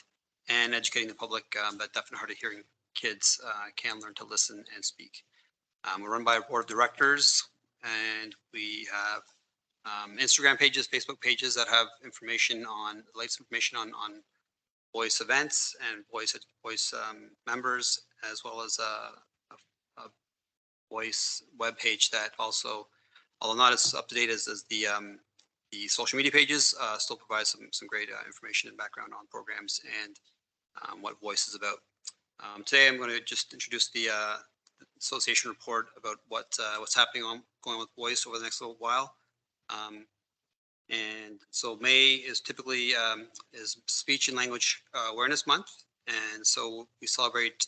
and educating the public that deaf and hard of hearing kids can learn to listen and speak. We're run by a board of directors, and we have Instagram pages, Facebook pages that have information on, the latest information on Voice events and Voice members, as well as a Voice webpage that also, although not as up to date as the social media pages, still provides some great information and background on programs and what Voice is about. Today, I'm going to just introduce the association report about what's happening going on with Voice over the next little while. And so May is typically is Speech and Language Awareness Month, and so we celebrate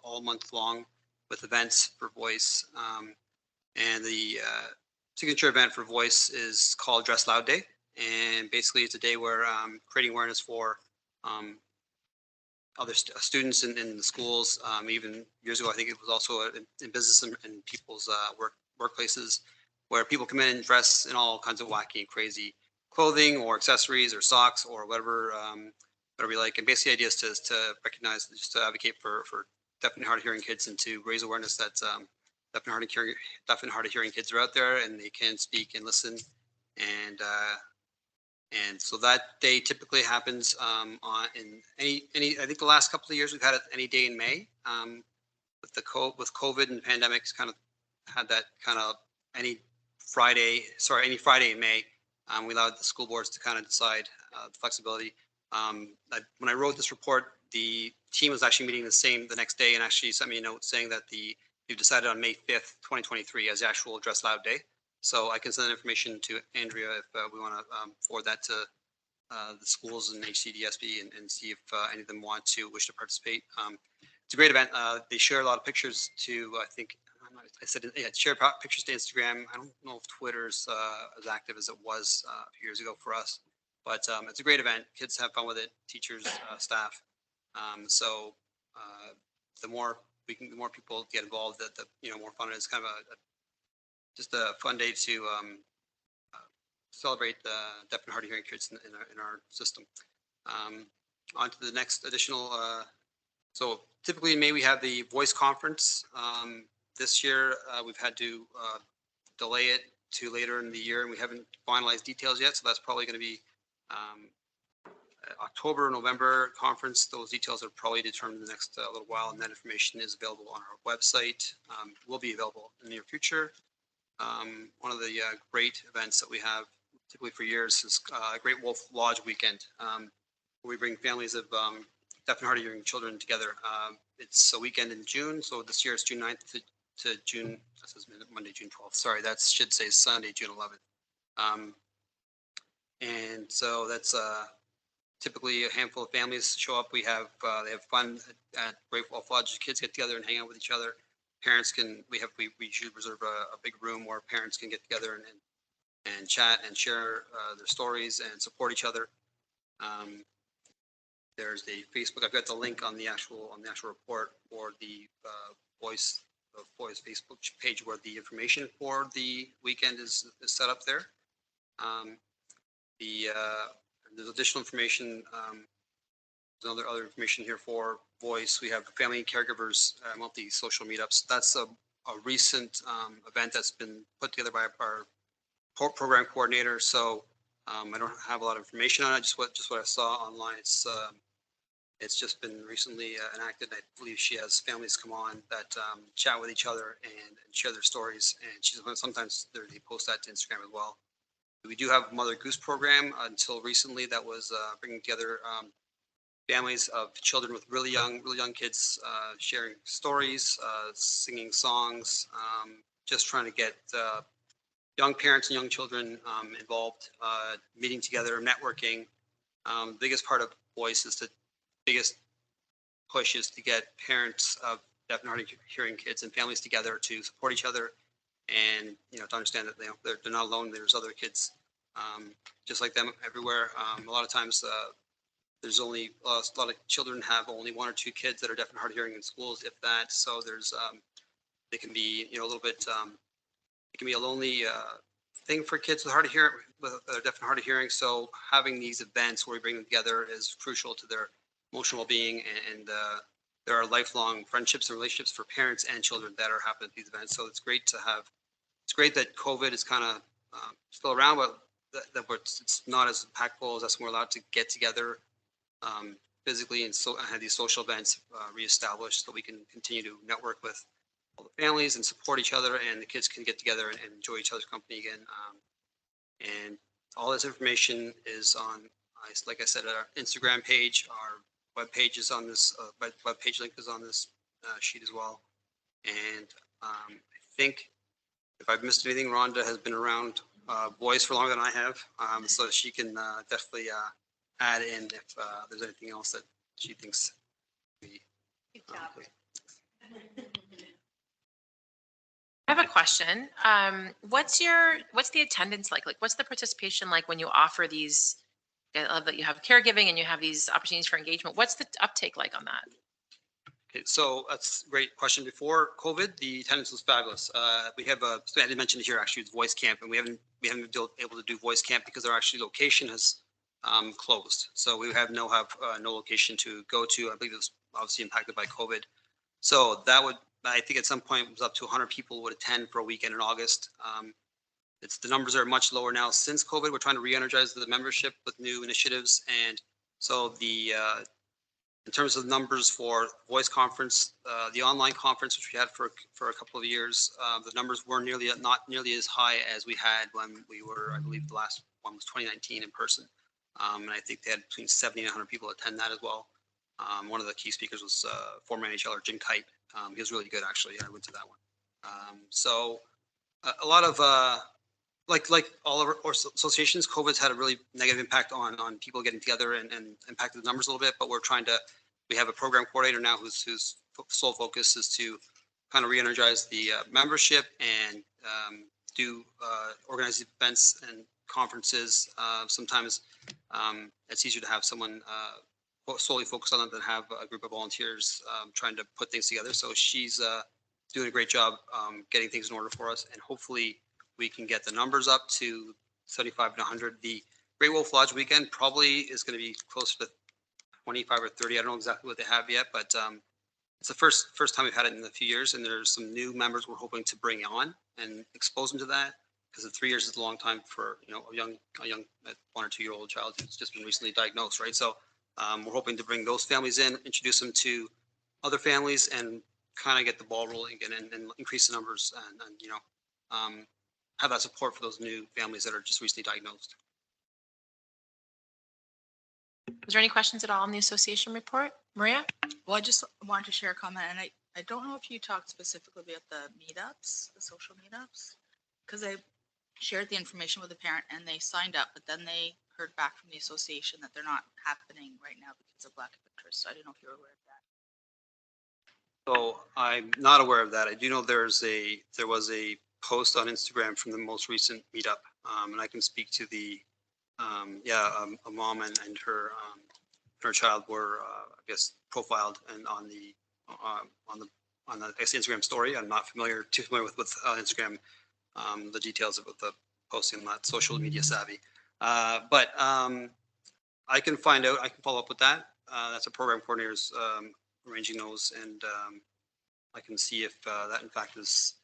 all month long with events for Voice. And the signature event for Voice is called Dress Loud Day, and basically it's a day where creating awareness for other students in the schools. Even years ago, I think it was also in business and people's workplaces, where people come in and dress in all kinds of wacky and crazy clothing or accessories or socks or whatever we like. And basically the idea is to recognize, just to advocate for deaf and hard of hearing kids, and to raise awareness that deaf and hard of hearing kids are out there and they can speak and listen. And And so that day typically happens in any, I think the last couple of years we've had it any day in May. With COVID and pandemics kind of had that kind of any Friday in May. We allowed the school boards to kind of decide the flexibility. When I wrote this report, the team was actually meeting the next day and actually sent me a note saying that they've decided on May 5th, 2023 as the actual Dress Loud Day. So I can send that information to Andrea if we want to forward that to the schools and HCDSB and see if any of them wish to participate. It's a great event. They share a lot of pictures to, I think, I said, yeah, share pictures to Instagram. I don't know if Twitter's as active as it was a few years ago for us, but it's a great event. Kids have fun with it, teachers, staff. So the more people get involved, the more fun it is. Kind of just a fun day to celebrate the deaf and hard of hearing kids in our system. On to the next additional. So typically in May we have the voice conference. This year we've had to delay it to later in the year, and we haven't finalized details yet. So that's probably going to be October, November conference. Those details are probably determined in the next little while, and that information is available on our website. Will be available in the near future. One of the great events that we have typically for years is Great Wolf Lodge Weekend, where we bring families of deaf and hard of hearing children together. It's a weekend in June, so this year it's June 9th to June, this is Monday, June 12th. Sorry, that should say Sunday, June 11th. And so that's typically a handful of families show up. They have fun at Great Wolf Lodge. Kids get together and hang out with each other. Parents can, we should reserve a big room where parents can get together and chat and share their stories and support each other. There's the Facebook. I've got the link on the actual report for the Voice Facebook page where the information for the weekend is set up there. There's additional information. There's other information here for Voice. We have family and caregivers monthly social meetups. That's a recent event that's been put together by our program coordinator. So I don't have a lot of information on it. Just what I saw online. It's just been recently enacted. I believe she has families come on that chat with each other and share their stories. And sometimes they post that to Instagram as well. We do have a Mother Goose program until recently that was bringing together families of children with really young kids sharing stories, singing songs, just trying to get young parents and young children involved, meeting together, networking. The biggest part of Voice is biggest push is to get parents of deaf and hard of hearing kids and families together to support each other and to understand that they're not alone. There's other kids just like them everywhere. A lot of times there's only a lot of children have only one or two kids that are deaf and hard of hearing in schools, if that. So there's they can be a little bit it can be a lonely thing for kids with deaf and hard of hearing. So having these events where we bring them together is crucial to their emotional well-being, and there are lifelong friendships and relationships for parents and children that are happening at these events. So it's great that COVID is kind of still around, but that it's not as impactful as us. We're allowed to get together physically and have these social events reestablished so we can continue to network with all the families and support each other, and the kids can get together and enjoy each other's company again. And all this information is on, like I said, our Instagram page. Our web page is on this, web page link is on this sheet as well. And I think if I've missed anything, Rhonda has been around Voice for longer than I have, so she can definitely add in if there's anything else that she thinks we. I have a question. What's the attendance like? Like, what's the participation like when you offer these? I love that you have caregiving and you have these opportunities for engagement. What's the uptake like on that? Okay, so that's a great question. Before COVID, the attendance was fabulous. We have I didn't mention it here actually, it's Voice Camp, and we haven't been able to do Voice Camp because our actually location has closed. So we have no location to go to. I believe it was obviously impacted by COVID. So I think at some point it was up to 100 people would attend for a weekend in August. It's the numbers are much lower now since COVID. We're trying to re-energize the membership with new initiatives. And so in terms of numbers for voice conference, the online conference, which we had for a couple of years, the numbers were not nearly as high as we had when we were, I believe the last one was 2019 in person. And I think they had between 70 and 100 people attend that as well. One of the key speakers was former NHLer Jim Kite. He was really good, actually. I went to that one. So a lot of, like all of our associations, COVID's had a really negative impact on people getting together and impacted the numbers a little bit, but we have a program coordinator now whose sole focus is to kind of re-energize the membership and organize events and conferences. Sometimes it's easier to have someone solely focused on it than have a group of volunteers trying to put things together. So she's doing a great job getting things in order for us, and hopefully we can get the numbers up to 75 to 100. The Great Wolf Lodge weekend probably is going to be closer to 25 or 30. I don't know exactly what they have yet, but it's the first time we've had it in a few years, and there's some new members we're hoping to bring on and expose them to that, because the 3 years is a long time for a young 1 or 2 year old child who's just been recently diagnosed, right? So we're hoping to bring those families in, introduce them to other families, and kind of get the ball rolling again and increase the numbers and have that support for those new families that are just recently diagnosed. Was there any questions at all on the association report? Maria? Well, I just wanted to share a comment, and I don't know if you talked specifically about the meetups, the social meetups, because I shared the information with a parent and they signed up, but then they heard back from the association that they're not happening right now because of lack of interest. So I didn't know if you were aware of that. So I'm not aware of that. I do know there was a post on Instagram from the most recent meetup, and I can speak to a mom and her child were I guess profiled and on the Instagram story. I'm not too familiar with Instagram, the details about the posting. I'm not social media savvy, but I can find out. I can follow up with that. That's a program coordinator's arranging those, and I can see if that in fact is.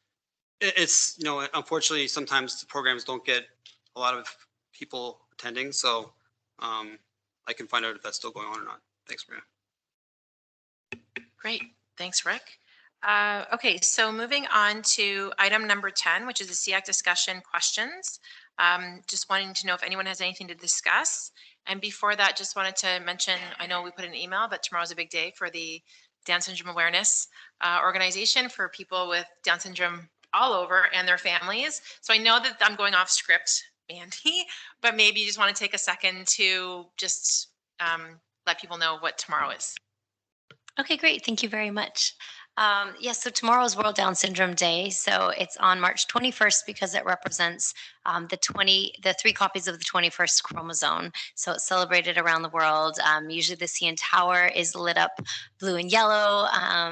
It's unfortunately sometimes the programs don't get a lot of people attending, so I can find out if that's still going on or not. Thanks, Maria. Great. Thanks, Rick. Okay, so moving on to item number 10, which is the SEAC discussion questions. Just wanting to know if anyone has anything to discuss. And before that, just wanted to mention, I know we put an email, but tomorrow's a big day for the Down Syndrome Awareness Organization for people with Down syndrome all over and their families. So I know that I'm going off script, Mandy, but maybe you just want to take a second to just let people know what tomorrow is. Okay, great. Thank you very much. Yes, so tomorrow is World Down Syndrome Day. So it's on March 21st because it represents the 3 copies of the 21st chromosome. So it's celebrated around the world. Usually the CN Tower is lit up blue and yellow.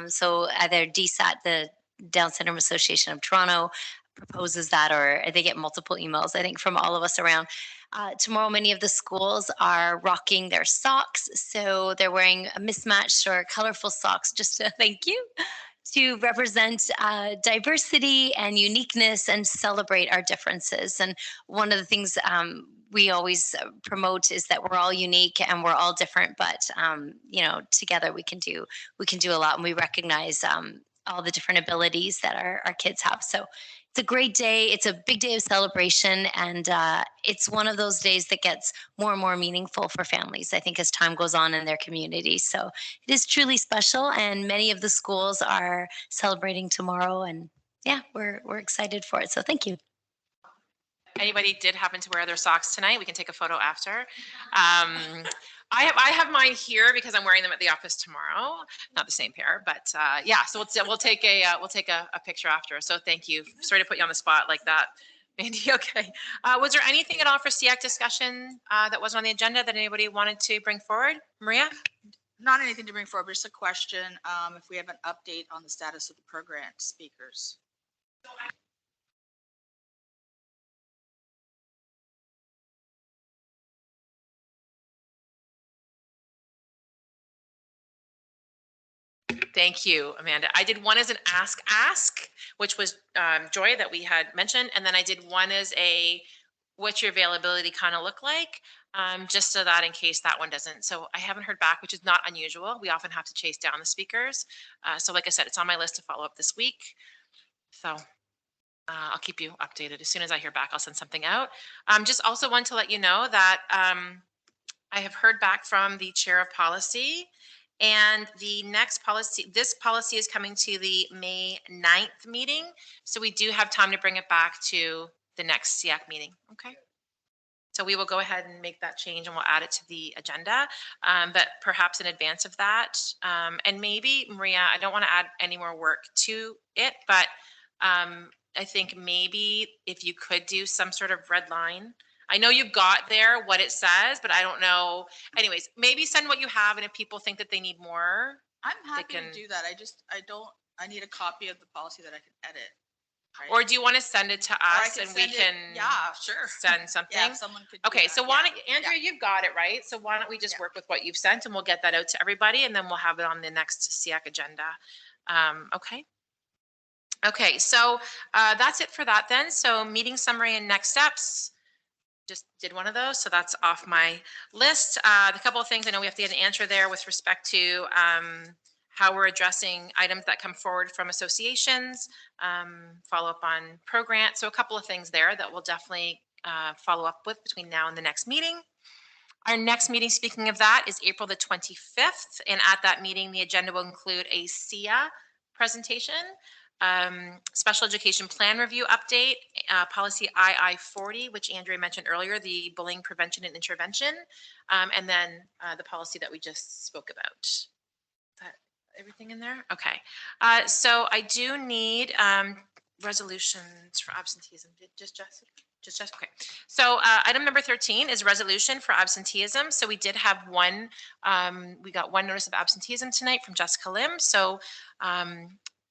So either DSAT, the Down Syndrome Association of Toronto, proposes that, or they get multiple emails, I think, from all of us around. Tomorrow, many of the schools are rocking their socks. So they're wearing a mismatched or colorful socks, just to thank you, to represent diversity and uniqueness and celebrate our differences. And one of the things we always promote is that we're all unique and we're all different, but together we can do a lot, and we recognize all the different abilities that our kids have. So it's a great day. It's a big day of celebration, and it's one of those days that gets more and more meaningful for families, I think, as time goes on in their community. So it is truly special, and many of the schools are celebrating tomorrow, and yeah, we're excited for it. So thank you. Anybody did happen to wear their socks tonight, we can take a photo after. I have mine here because I'm wearing them at the office tomorrow. Not the same pair, but yeah. So we'll take a picture after. So thank you. Sorry to put you on the spot like that, Mandy. Okay. Was there anything at all for SEAC discussion that wasn't on the agenda that anybody wanted to bring forward? Maria? Not anything to bring forward, but just a question. If we have an update on the status of the program speakers. Thank you, Amanda. I did one as an ask, which was Joy that we had mentioned. And then I did one as a, what's your availability kind of look like? Just so that in case that one doesn't. So I haven't heard back, which is not unusual. We often have to chase down the speakers. So like I said, it's on my list to follow up this week. So I'll keep you updated. As soon as I hear back, I'll send something out. Just also want to let you know that I have heard back from the chair of policy, and the next policy, this policy is coming to the May 9th meeting. So we do have time to bring it back to the next SEAC meeting. Okay. So we will go ahead and make that change and we'll add it to the agenda, but perhaps in advance of that. And maybe, Maria, I don't want to add any more work to it, but I think maybe if you could do some sort of red line. I know you've got there what it says, but I don't know. Anyways, maybe send what you have, and if people think that they need more, I'm happy can- to do that. I need a copy of the policy that I can edit. Right? or do you want to send it to Or I us can and we send it- can yeah, sure. send something? Yeah, if someone could do Okay, that, so why yeah. don't, Andrea, you've got it, right? So why don't we just work with what you've sent and we'll get that out to everybody and then we'll have it on the next SEAC agenda. Okay. Okay, so that's it for that then. So meeting summary and next steps. Just did one of those, so that's off my list. The couple of things I know we have to get an answer there with respect to how we're addressing items that come forward from associations, follow up on program. So a couple of things there that we'll definitely follow up with between now and the next meeting. Our next meeting, speaking of that, is April the 25th. And at that meeting, the agenda will include a SEA presentation, special education plan review update, policy II-40, which Andrea mentioned earlier, the bullying prevention and intervention, and then the policy that we just spoke about. Is that everything in there? Okay. So I do need resolutions for absenteeism. Just Jessica? Just Jessica? Okay. So item number 13 is resolution for absenteeism. So we did have one, we got one notice of absenteeism tonight from Jessica Lim. So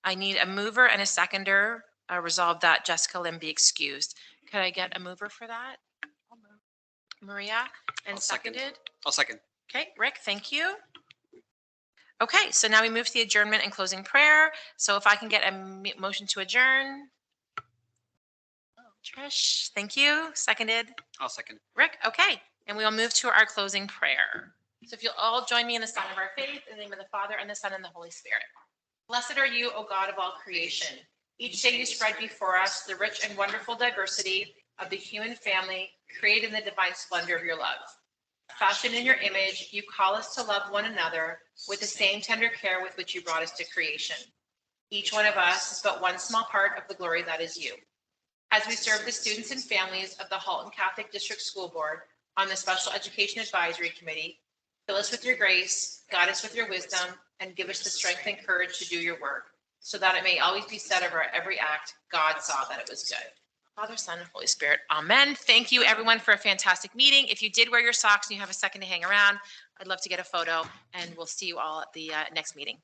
I need a mover and a seconder resolve that Jessica Lim be excused. Could I get a mover for that? Maria, and seconded? I'll second. Okay, Rick, thank you. Okay, so now we move to the adjournment and closing prayer. So if I can get a motion to adjourn. Trish, thank you. Seconded. I'll second. Rick, okay. And we will move to our closing prayer. So if you'll all join me in the sign of our faith, in the name of the Father and the Son and the Holy Spirit. Blessed are you, O God of all creation. Each day you spread before us the rich and wonderful diversity of the human family, created in the divine splendor of your love. Fashioned in your image, you call us to love one another with the same tender care with which you brought us to creation. Each one of us is but one small part of the glory that is you. As we serve the students and families of the Halton Catholic District School Board on the Special Education Advisory Committee, fill us with your grace, guide us with your wisdom, and give us the strength and courage to do your work, so that it may always be said of our every act, God saw that it was good. Father, Son, and Holy Spirit. Amen. Thank you, everyone, for a fantastic meeting. If you did wear your socks and you have a second to hang around, I'd love to get a photo, and we'll see you all at the next meeting.